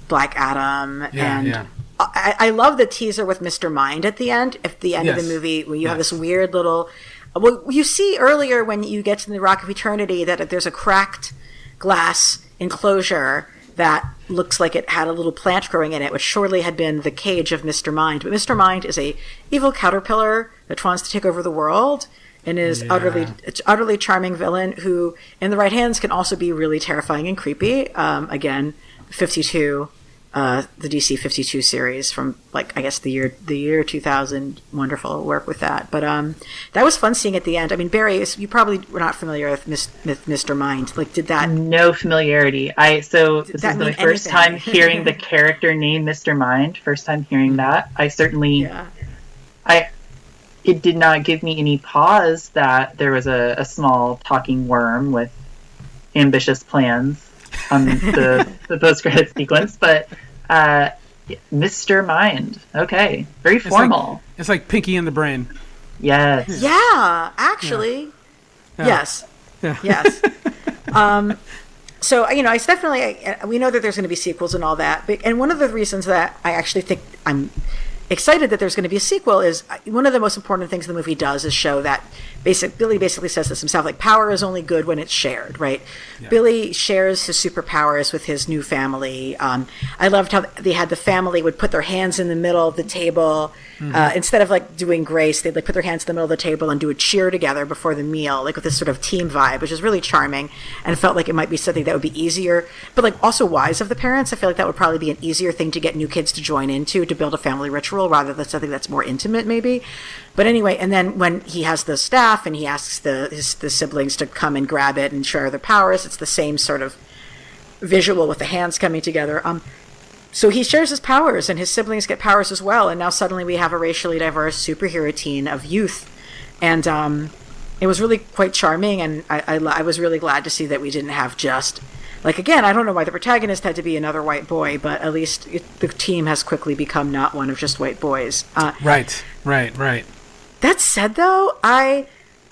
Black Adam. Yeah. I love the teaser with Mr. Mind at the end. At the end of the movie, when you have this weird little. Well, you see earlier when you get to the Rock of Eternity that there's a cracked glass enclosure that looks like it had a little plant growing in it, which surely had been the cage of Mr. Mind. But Mr. Mind is a evil caterpillar that wants to take over the world and is utterly charming villain who, in the right hands, can also be really terrifying and creepy. Again, 52, the DC 52 series from, like, I guess the year 2000. Wonderful work with that. But that was fun seeing at the end. I mean, Barry, you probably were not familiar with Mr. Mind. Like, did that... No familiarity. This is my first time hearing the character name Mr. Mind. First time hearing that. I certainly... Yeah. It did not give me any pause that there was a small talking worm with ambitious plans on the post-credit sequence, but Mr. Mind. Okay. Very formal. It's like Pinky in the Brain. Yes. Yeah, actually. Yeah. Yes. Yeah. Yes. So, it's definitely, we know that there's going to be sequels and all that, and one of the reasons that I actually think I'm excited that there's going to be a sequel is one of the most important things the movie does is show that Billy basically says this himself, like, power is only good when it's shared, right? Yeah. Billy shares his superpowers with his new family. I loved how they had the family would put their hands in the middle of the table. Instead of, like, doing grace, they'd, like, put their hands in the middle of the table and do a cheer together before the meal, like, with this sort of team vibe, which is really charming and felt like it might be something that would be easier, but, like, also wise of the parents. I feel like that would probably be an easier thing to get new kids to join into, to build a family ritual rather than something that's more intimate, maybe. But anyway, and then when he has the staff and he asks the siblings to come and grab it and share their powers, it's the same sort of visual with the hands coming together. So he shares his powers and his siblings get powers as well. And now suddenly we have a racially diverse superhero teen of youth. And it was really quite charming. And I was really glad to see that we didn't have just, like, again, I don't know why the protagonist had to be another white boy, but at least the team has quickly become not one of just white boys. Right. That said, though, I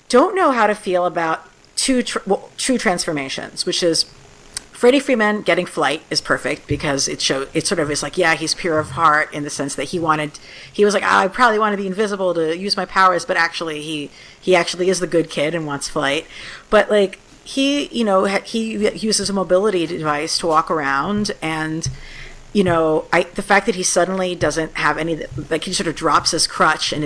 don't know how to feel about true transformations, which is Freddie Freeman getting flight is perfect because it sort of is like, yeah, he's pure of heart in the sense that he was like, I probably want to be invisible to use my powers, but actually he actually is the good kid and wants flight. But, like, he uses a mobility device to walk around, and the fact that he suddenly doesn't have any, like, he sort of drops his crutch and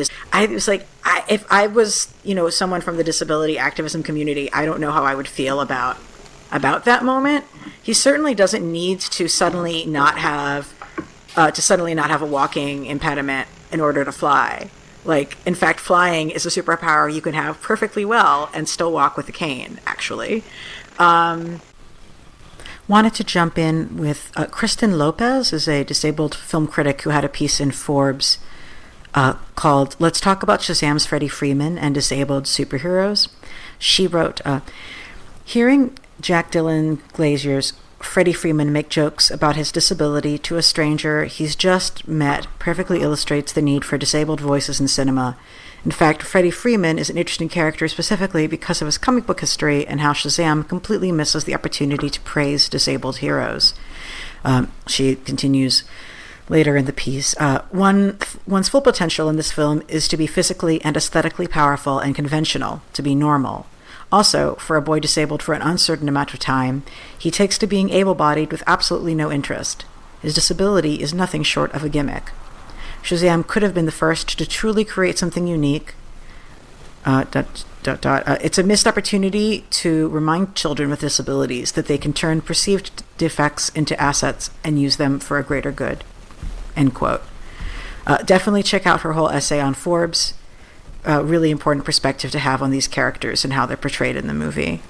if I was someone from the disability activism community, I don't know how I would feel about that moment. He certainly doesn't need to suddenly not have a walking impediment in order to fly. Like, in fact, flying is a superpower you can have perfectly well and still walk with a cane, actually. Wanted to jump in with Kristen Lopez is a disabled film critic who had a piece in Forbes called Let's Talk About Shazam's Freddie Freeman and Disabled Superheroes. She wrote, hearing Jack Dylan Glazier's Freddie Freeman make jokes about his disability to a stranger he's just met perfectly illustrates the need for disabled voices in cinema. In fact, Freddie Freeman is an interesting character specifically because of his comic book history and how Shazam completely misses the opportunity to praise disabled heroes. She continues later in the piece, one's full potential in this film is to be physically and aesthetically powerful and conventional, to be normal. Also, for a boy disabled for an uncertain amount of time, he takes to being able-bodied with absolutely no interest. His disability is nothing short of a gimmick. Shazam could have been the first to truly create something unique. It's a missed opportunity to remind children with disabilities that they can turn perceived defects into assets and use them for a greater good. End quote. Definitely check out her whole essay on Forbes. Really important perspective to have on these characters and how they're portrayed in the movie.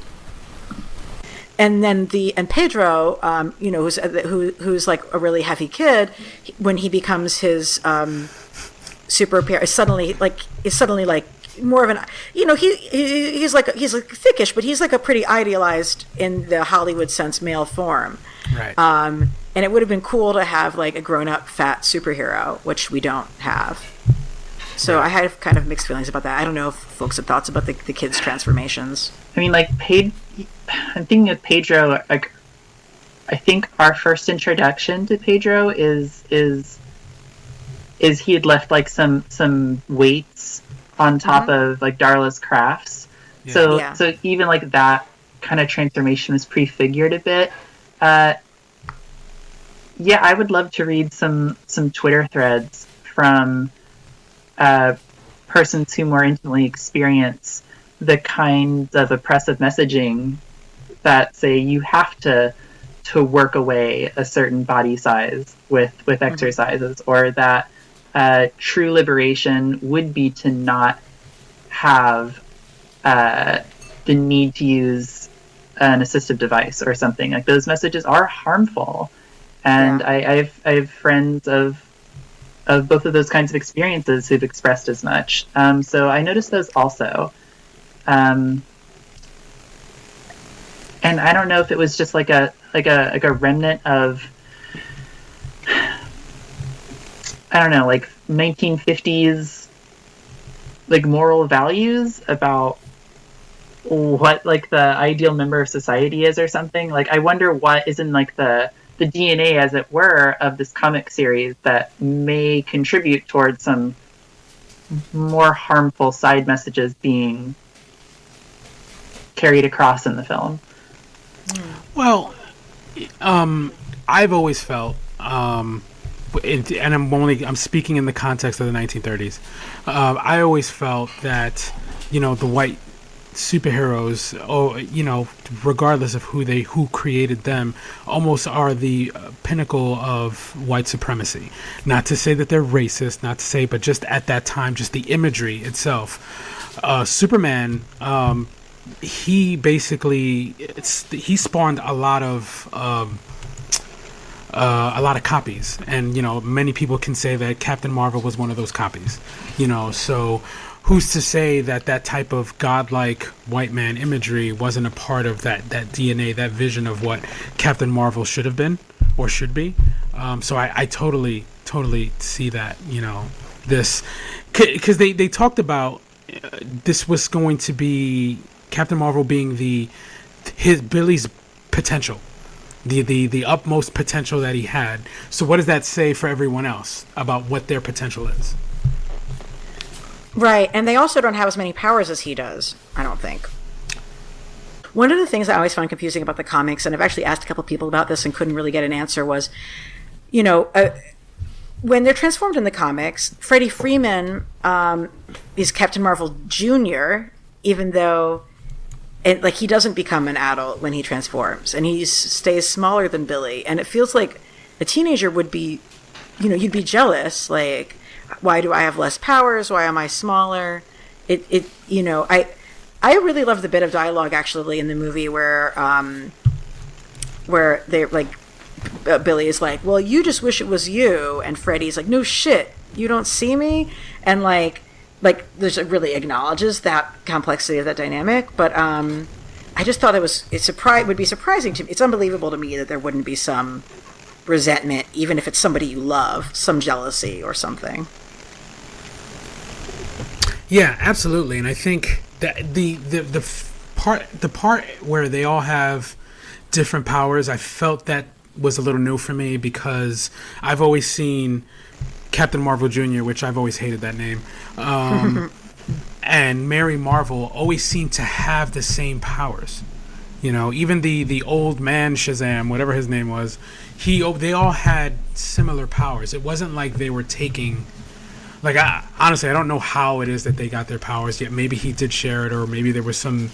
And then Pedro, who's like a really heavy kid, when he becomes his superhero, is suddenly like more of an, he's like thickish, but he's like a pretty idealized in the Hollywood sense male form. Right. And it would have been cool to have like a grown-up fat superhero, which we don't have. So I have kind of mixed feelings about that. I don't know if folks have thoughts about the kids' transformations. I mean, like, I'm thinking of Pedro, like, I think our first introduction to Pedro is he had left, like, some weights on top of, like, Darla's crafts. Yeah. So even, like, that kind of transformation was prefigured a bit. Yeah, I would love to read some Twitter threads from persons who more intimately experience the kind of oppressive messaging that say you have to work away a certain body size with exercises, or that true liberation would be to not have the need to use an assistive device or something. Like, those messages are harmful, and I have friends of both of those kinds of experiences who've expressed as much. So I noticed those also. And I don't know if it was just like a remnant of, I don't know, like 1950s like moral values about what like the ideal member of society is or something. Like, I wonder what is in like the DNA, as it were, of this comic series that may contribute towards some more harmful side messages being carried across in the film. Well, I've always felt, and I'm speaking in the context of the 1930s. I always felt that, the white superheroes, regardless of who created them, almost are the pinnacle of white supremacy. Not to say that they're racist, but just at that time, just the imagery itself. Superman, he basically he spawned a lot of copies, and many people can say that Captain Marvel was one of those copies. So who's to say that type of godlike white man imagery wasn't a part of that DNA, that vision of what Captain Marvel should have been or should be? So I totally see that, this, because they talked about this was going to be Captain Marvel being Billy's potential, the utmost potential that he had. So what does that say for everyone else about what their potential is? Right, and they also don't have as many powers as he does, I don't think. One of the things I always found confusing about the comics, and I've actually asked a couple people about this and couldn't really get an answer, was, when they're transformed in the comics, Freddie Freeman is Captain Marvel Jr., even though he doesn't become an adult when he transforms, and he stays smaller than Billy, and it feels like a teenager would be, you'd be jealous, like, why do I have less powers? Why am I smaller? I really love the bit of dialogue actually in the movie where they Billy is like, well, you just wish it was you, and Freddy's like, no shit, you don't see me, and like there's really acknowledges that complexity of that dynamic, but I just thought it would be surprising to me. It's unbelievable to me that there wouldn't be some resentment, even if it's somebody you love, some jealousy or something. Yeah, absolutely. And I think that the part where they all have different powers, I felt that was a little new for me, because I've always seen Captain Marvel Jr., which I've always hated that name, and Mary Marvel always seemed to have the same powers. Even the old man Shazam, whatever his name was, they all had similar powers. It wasn't like they were taking, honestly, I don't know how it is that they got their powers yet. Maybe he did share it, or maybe there was some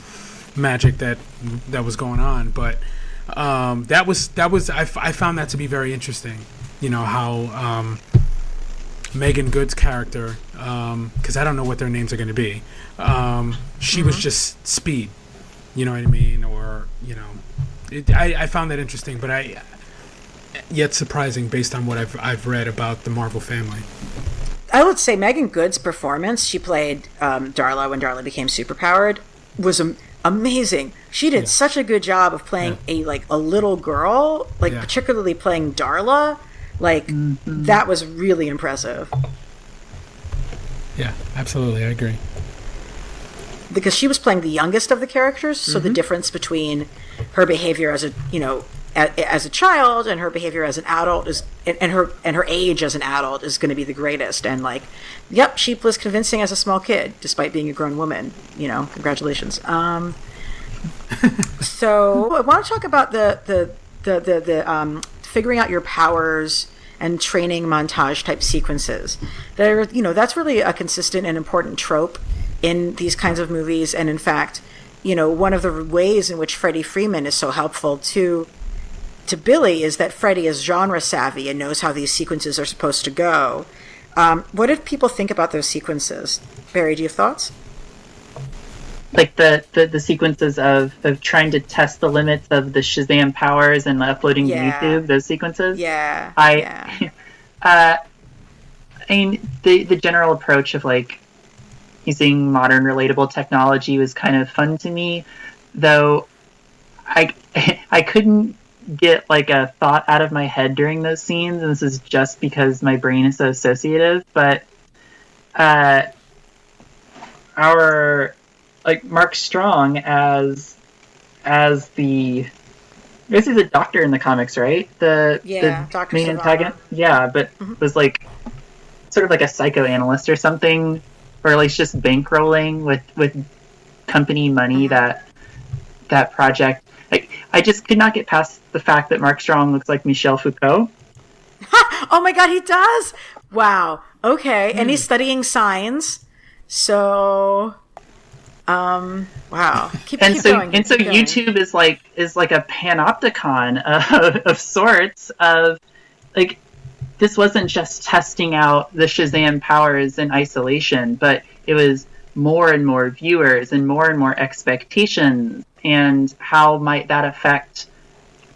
magic that was going on. But I found that to be very interesting. How Megan Good's character, because I don't know what their names are going to be. She was just speed. You know what I mean? Or, I found that interesting, but yet surprising based on what I've read about the Marvel family. I would say Megan Good's performance, she played Darla when Darla became superpowered, was amazing. She did such a good job of playing a little girl, particularly playing Darla. That was really impressive. Yeah, absolutely. I agree. Because she was playing the youngest of the characters, so the difference between her behavior as a child and her behavior as an adult is, and her age as an adult is going to be the greatest. And she was convincing as a small kid, despite being a grown woman. Congratulations. So I want to talk about the figuring out your powers and training montage type sequences. That's really a consistent and important trope in these kinds of movies. And in fact, one of the ways in which Freddie Freeman is so helpful to Billy is that Freddy is genre savvy and knows how these sequences are supposed to go. What did people think about those sequences? Barry, do you have thoughts? Like the sequences of trying to test the limits of the Shazam powers and uploading to YouTube, those sequences? Yeah. I mean, the general approach of like using modern relatable technology was kind of fun to me, though I couldn't get like a thought out of my head during those scenes, and this is just because my brain is so associative, but our like Mark Strong as the, I guess he's a doctor in the comics, right? The Dr. main antagonist. Yeah, but was like sort of like a psychoanalyst or something, or at least just bankrolling with company money that project. I just could not get past the fact that Mark Strong looks like Michel Foucault. Oh my God, he does! Wow. Okay, and he's studying signs. So, wow. Keep going. So YouTube is like a panopticon of sorts of like, this wasn't just testing out the Shazam powers in isolation, but it was more and more viewers and more expectations, and how might that affect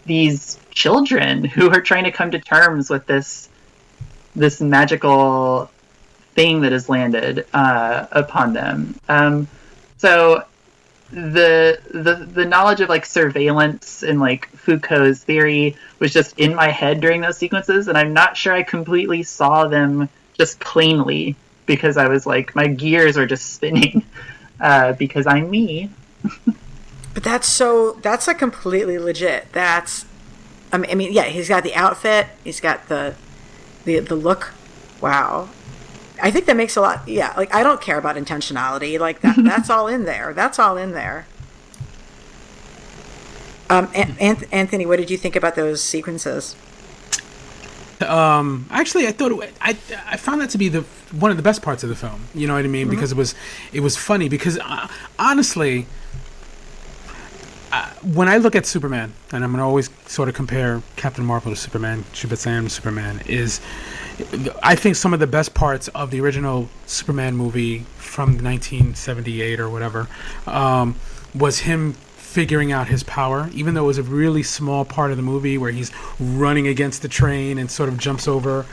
these children who are trying to come to terms with this magical thing that has landed upon them. So the knowledge of like surveillance and like Foucault's theory was just in my head during those sequences, and I'm not sure I completely saw them just plainly, because I was like, my gears are just spinning because I'm me. But that's like completely legit. I mean, yeah, he's got the outfit, he's got the look. Wow. I think that makes a lot. Yeah, like I don't care about intentionality. Like that's all in there. That's all in there. Anthony, what did you think about those sequences? Actually, I thought I found that to be one of the best parts of the film. You know what I mean? Because it was funny. Because honestly, when I look at Superman, and I'm going to always sort of compare Captain Marvel to Superman, Shazam to Superman, I think some of the best parts of the original Superman movie from 1978 or whatever was him figuring out his power, even though it was a really small part of the movie where he's running against the train and sort of jumps over,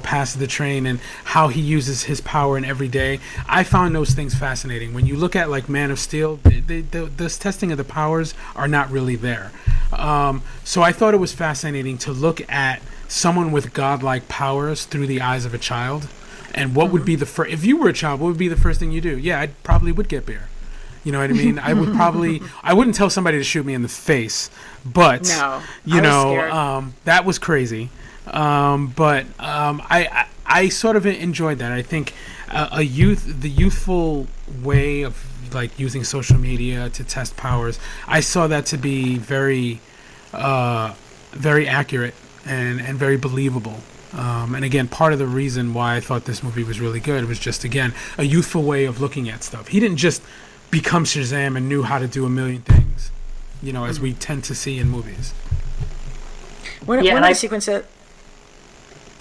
past the train, and how he uses his power in every day. I found those things fascinating. When you look at like Man of Steel, this testing of the powers are not really there. So I thought it was fascinating to look at someone with godlike powers through the eyes of a child, and what would be if you were a child, what would be the first thing you do? Yeah, I probably would get beer. You know what I mean? I wouldn't tell somebody to shoot me in the face, but that was crazy. But I sort of enjoyed that. I think the youthful way of like using social media to test powers, I saw that to be very, very accurate and very believable. And again, part of the reason why I thought this movie was really good was just, again, a youthful way of looking at stuff. He didn't just become Shazam and knew how to do a million things, as we tend to see in movies. One of the sequences...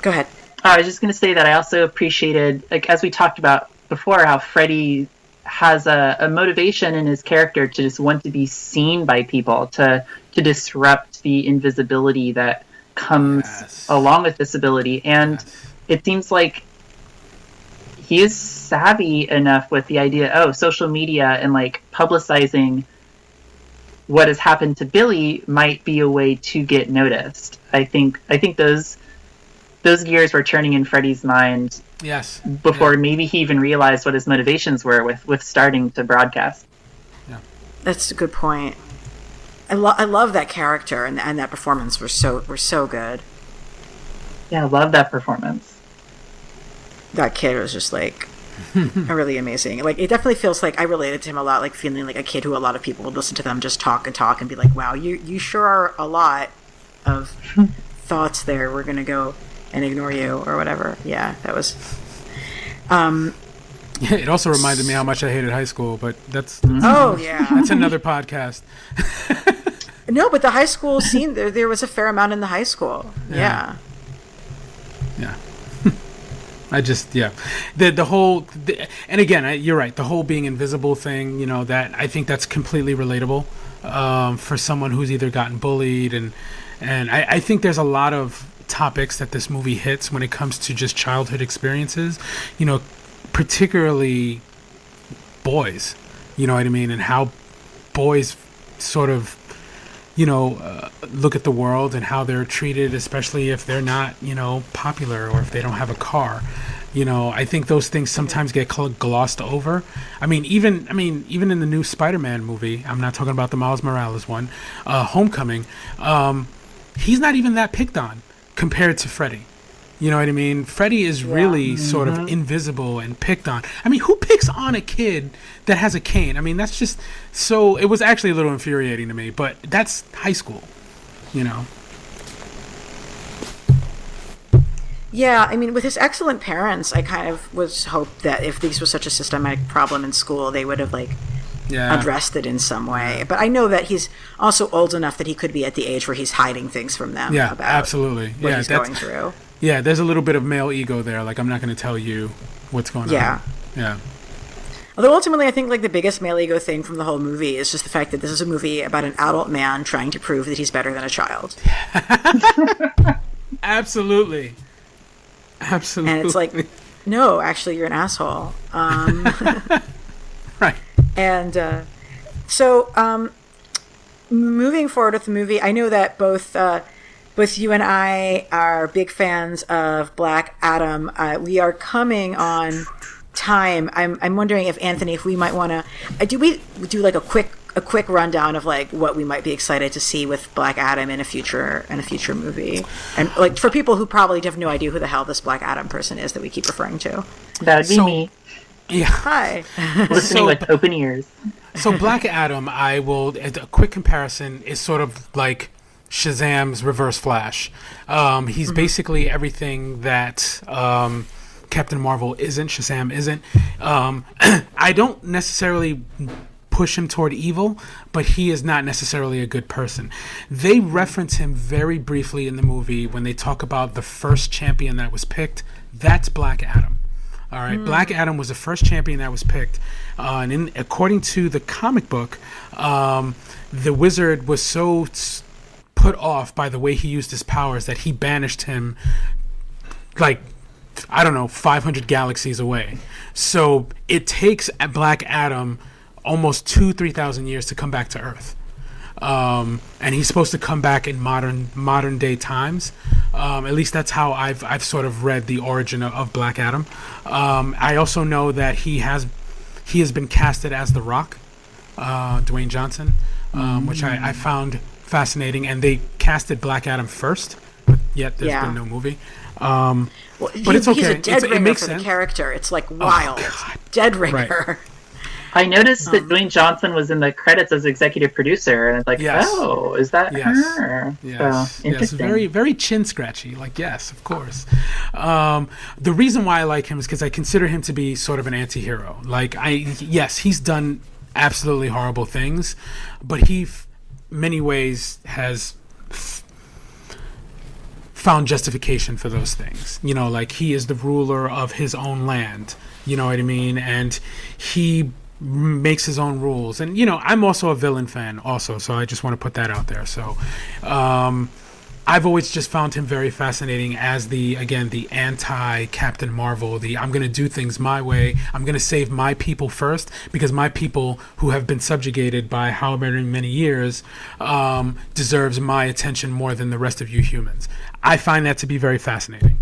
Go ahead. I was just going to say that I also appreciated, like as we talked about before, how Freddy has a motivation in his character to just want to be seen by people, to disrupt the invisibility that comes along with this ability. And it seems like he is savvy enough with the idea, social media and like publicizing what has happened to Billy might be a way to get noticed. I think those gears were turning in Freddy's mind. Yes. Before maybe he even realized what his motivations were with starting to broadcast. Yeah. That's a good point. I love that character and that performance were so good. Yeah, I love that performance. That kid was just like really amazing. Like it definitely feels like I related to him a lot, like feeling like a kid who a lot of people would listen to them just talk and be like, wow, you sure are a lot of thoughts there. We're going to go and ignore you or whatever. Yeah, that was... It also reminded me how much I hated high school, but that's oh, yeah. That's another podcast. No, but the high school scene, there was a fair amount in the high school. Yeah. I just, the whole, and again, you're right, the whole being invisible thing, you know, that I think that's completely relatable for someone who's either gotten bullied, and I think there's a lot of topics that this movie hits when it comes to just childhood experiences, you know, particularly boys, you know what I mean, and how boys sort of, you know, look at the world and how they're treated, especially if they're not, you know, popular or if they don't have a car. You know, I think those things sometimes get glossed over. I mean, even in the new Spider-Man movie, I'm not talking about the Miles Morales one, Homecoming, he's not even that picked on compared to Freddy. You know what I mean? Freddy is really sort of invisible and picked on. I mean, who picks on a kid that has a cane? I mean, that's just so... It was actually a little infuriating to me, but that's high school, you know? Yeah, I mean, with his excellent parents, I kind of was hoped that if this was such a systematic problem in school, they would have, like, addressed it in some way. But I know that he's also old enough that he could be at the age where he's hiding things from them about absolutely. what he's going through. Yeah, there's a little bit of male ego there. Like, I'm not going to tell you what's going on. Yeah. Although ultimately, I think like the biggest male ego thing from the whole movie is just the fact that this is a movie about an adult man trying to prove that he's better than a child. Absolutely. And it's like, no, actually, you're an asshole. Right. And so moving forward with the movie, I know that both you and I are big fans of Black Adam. We are coming on time. I'm wondering if Anthony, if we might want to, do we do like a quick rundown of like what we might be excited to see with Black Adam in a future movie, and like for people who probably have no idea who the hell this Black Adam person is that we keep referring to. That would be me. Yeah. Hi. Listening with open ears. So Black Adam, a quick comparison is sort of like Shazam's Reverse Flash. He's basically everything that Captain Marvel isn't, Shazam isn't. I don't necessarily push him toward evil, but he is not necessarily a good person. They reference him very briefly in the movie when they talk about the first champion that was picked. That's Black Adam. All right, Black Adam was the first champion that was picked. And according to the comic book, the wizard was so put off by the way he used his powers that he banished him, like, I don't know, 500 galaxies away. So it takes Black Adam almost 3,000 years to come back to Earth. And he's supposed to come back in modern day times. At least that's how I've sort of read the origin of Black Adam. I also know that he has been casted as The Rock, Dwayne Johnson, which I found fascinating. And they casted Black Adam first, but yet there's been no movie. But it's okay. He's a dead ringer it makes for sense. The character. It's like wild. Oh, dead ringer. Right. I noticed that Dwayne Johnson was in the credits as executive producer, and it's like, oh, is that her? Yes. So, interesting. Very, very chin scratchy. Like, yes, of course. The reason why I like him is because I consider him to be sort of an anti-hero. Like, he's done absolutely horrible things, but he, many ways, has found justification for those things. You know, like he is the ruler of his own land. You know what I mean? And he makes his own rules. And, you know, I'm also a villain fan also, so I just want to put that out there. So I've always just found him very fascinating as the anti-Captain Marvel, I'm going to do things my way. I'm going to save my people first, because my people who have been subjugated by how many years deserves my attention more than the rest of you humans. I find that to be very fascinating.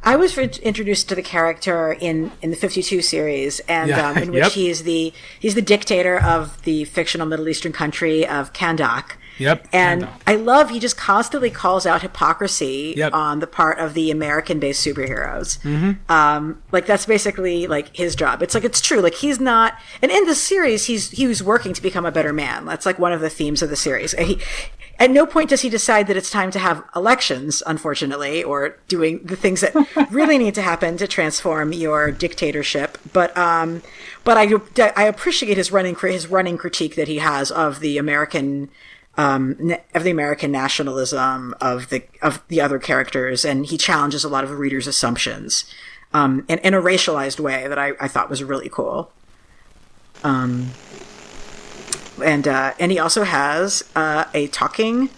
I was introduced to the character in the 52 series, and in which he's the dictator of the fictional Middle Eastern country of Kandak. Yep. And I love he just constantly calls out hypocrisy on the part of the American-based superheroes. Mm-hmm. Like that's basically like his job. It's like it's true. Like he's not, and in the series he was working to become a better man. That's like one of the themes of the series. at no point does he decide that it's time to have elections, unfortunately, or doing the things that really need to happen to transform your dictatorship. But I appreciate his running critique that he has of the American nationalism of the other characters, and he challenges a lot of the readers' assumptions in a racialized way that I thought was really cool. And he also has a talking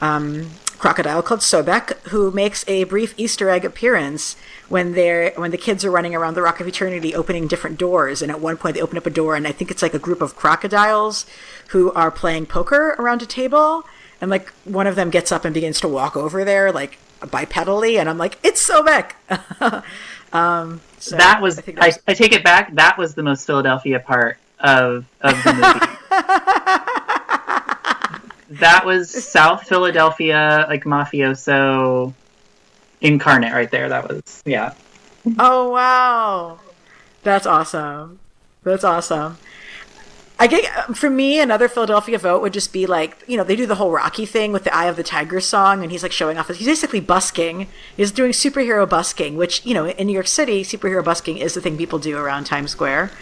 crocodile called Sobek, who makes a brief Easter egg appearance when the kids are running around the Rock of Eternity opening different doors. And at one point they open up a door, and I think it's like a group of crocodiles who are playing poker around a table. And like one of them gets up and begins to walk over there like bipedally, and I'm like, it's Sobek. So that was I take it back. That was the most Philadelphia part of the movie. That was South Philadelphia, like mafioso incarnate right there. That was, yeah. Oh, wow. That's awesome. I get, for me, another Philadelphia vote would just be like, they do the whole Rocky thing with the Eye of the Tiger song, and he's like showing off he's basically busking. He's doing superhero busking, which, in New York City, superhero busking is the thing people do around Times Square.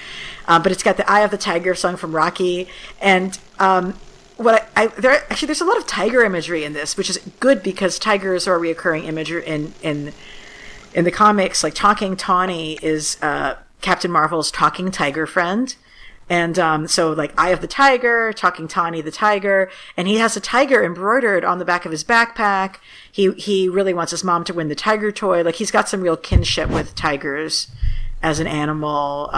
But it's got the Eye of the Tiger song from Rocky, and there's a lot of tiger imagery in this, which is good because tigers are a reoccurring image in the comics. Like Talking Tawny is Captain Marvel's talking tiger friend. And so like Eye of the Tiger, Talking Tawny the tiger, and he has a tiger embroidered on the back of his backpack. He really wants his mom to win the tiger toy. Like he's got some real kinship with tigers as an animal.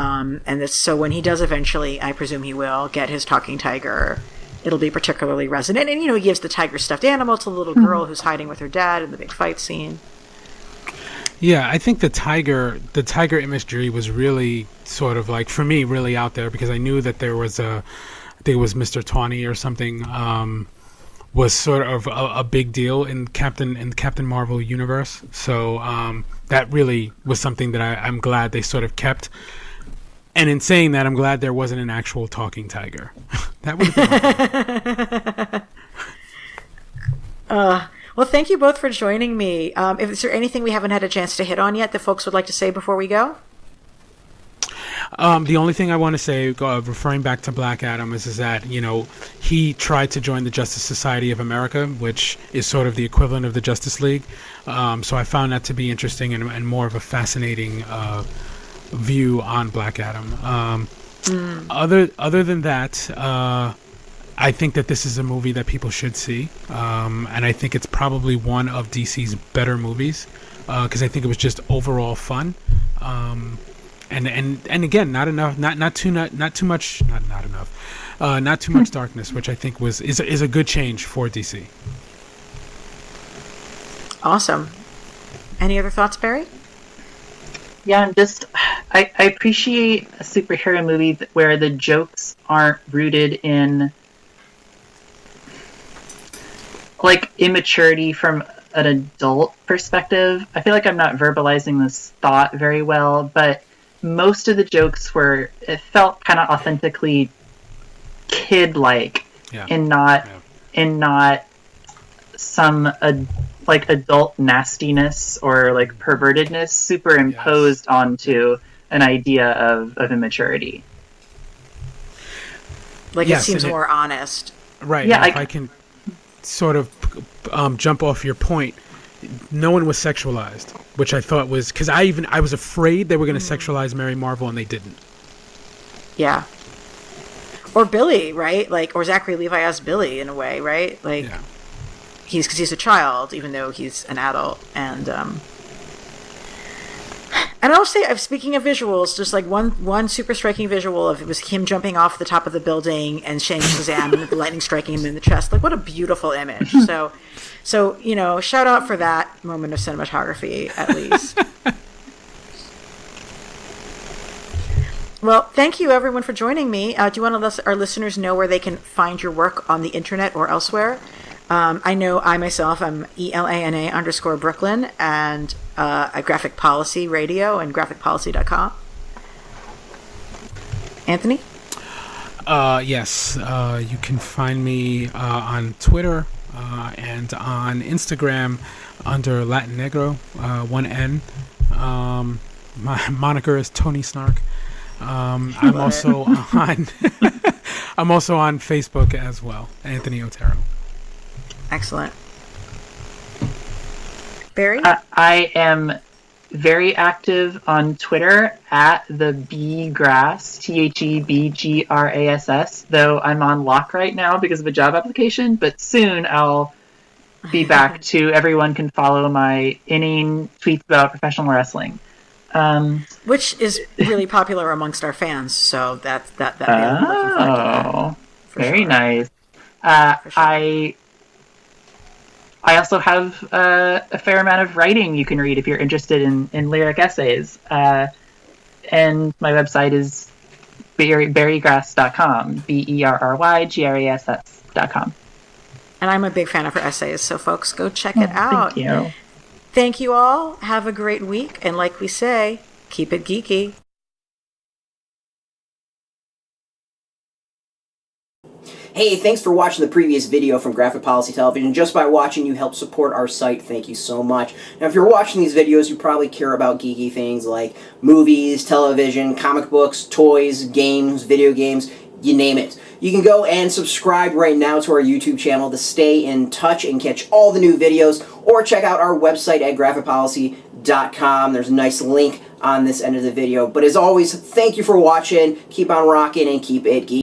So when he does eventually, I presume he will, get his talking tiger, it'll be particularly resonant. And, he gives the tiger stuffed animal to the little girl who's hiding with her dad in the big fight scene. Yeah, I think the tiger imagery was really sort of like, for me, really out there, because I knew that there was I think it was Mr. Tawny or something, was sort of a big deal in Captain Marvel universe. So that really was something that I'm glad they sort of kept. And in saying that, I'm glad there wasn't an actual talking tiger. That would have been Well, thank you both for joining me. Is there anything we haven't had a chance to hit on yet that folks would like to say before we go? The only thing I want to say, referring back to Black Adam, is that, he tried to join the Justice Society of America, which is sort of the equivalent of the Justice League. So I found that to be interesting and more of a fascinating view on Black Adam. Other than that, I think that this is a movie that people should see, and I think it's probably one of DC's better movies, because I think it was just overall fun, and again, not too much darkness, which I think is a good change for DC. Awesome. Any other thoughts, Barry? Yeah, I appreciate a superhero movie where the jokes aren't rooted in like immaturity from an adult perspective. I feel like I'm not verbalizing this thought very well, but most of the jokes it felt kind of authentically kid-like, and not some like adult nastiness or like pervertedness superimposed onto an idea of immaturity. Like it seems more honest. Right. Yeah, if I can sort of jump off your point, no one was sexualized, which I thought was, because I was afraid they were going to sexualize Mary Marvel, and they didn't. Yeah. Or Billy, right? Like, or Zachary Levi as Billy in a way, right? Like, because he's a child, even though he's an adult, and I'll say, speaking of visuals, just like one super striking visual of it was him jumping off the top of the building and saying Shazam and the lightning striking him in the chest. Like, what a beautiful image. So shout out for that moment of cinematography, at least. Well, thank you everyone for joining me. Do you want to let our listeners know where they can find your work on the internet or elsewhere? I know I myself am ELANA_Brooklyn and at Graphic Policy Radio and graphicpolicy.com. Anthony? Yes. You can find me on Twitter and on Instagram under Latin Negro, 1N. My moniker is Tony Snark. I'm also on I'm also on Facebook as well, Anthony Otero. Excellent. Barry? I am very active on Twitter at the Bgrass, TheBgrass, though I'm on lock right now because of a job application, but soon I'll be back to everyone can follow my inane tweets about professional wrestling. Which is really popular amongst our fans, so that I'm looking forward to that. Very sure. nice. Sure. I also have a fair amount of writing you can read if you're interested in lyric essays. And my website is berrygrass.com, BERRYGRASS.com. And I'm a big fan of her essays, so folks, go check it out. Thank you. Thank you all. Have a great week. And like we say, keep it geeky. Hey, thanks for watching the previous video from Graphic Policy Television. Just by watching, you help support our site. Thank you so much. Now, if you're watching these videos, you probably care about geeky things like movies, television, comic books, toys, games, video games, you name it. You can go and subscribe right now to our YouTube channel to stay in touch and catch all the new videos, or check out our website at graphicpolicy.com. There's a nice link on this end of the video. But as always, thank you for watching. Keep on rocking and keep it geeky.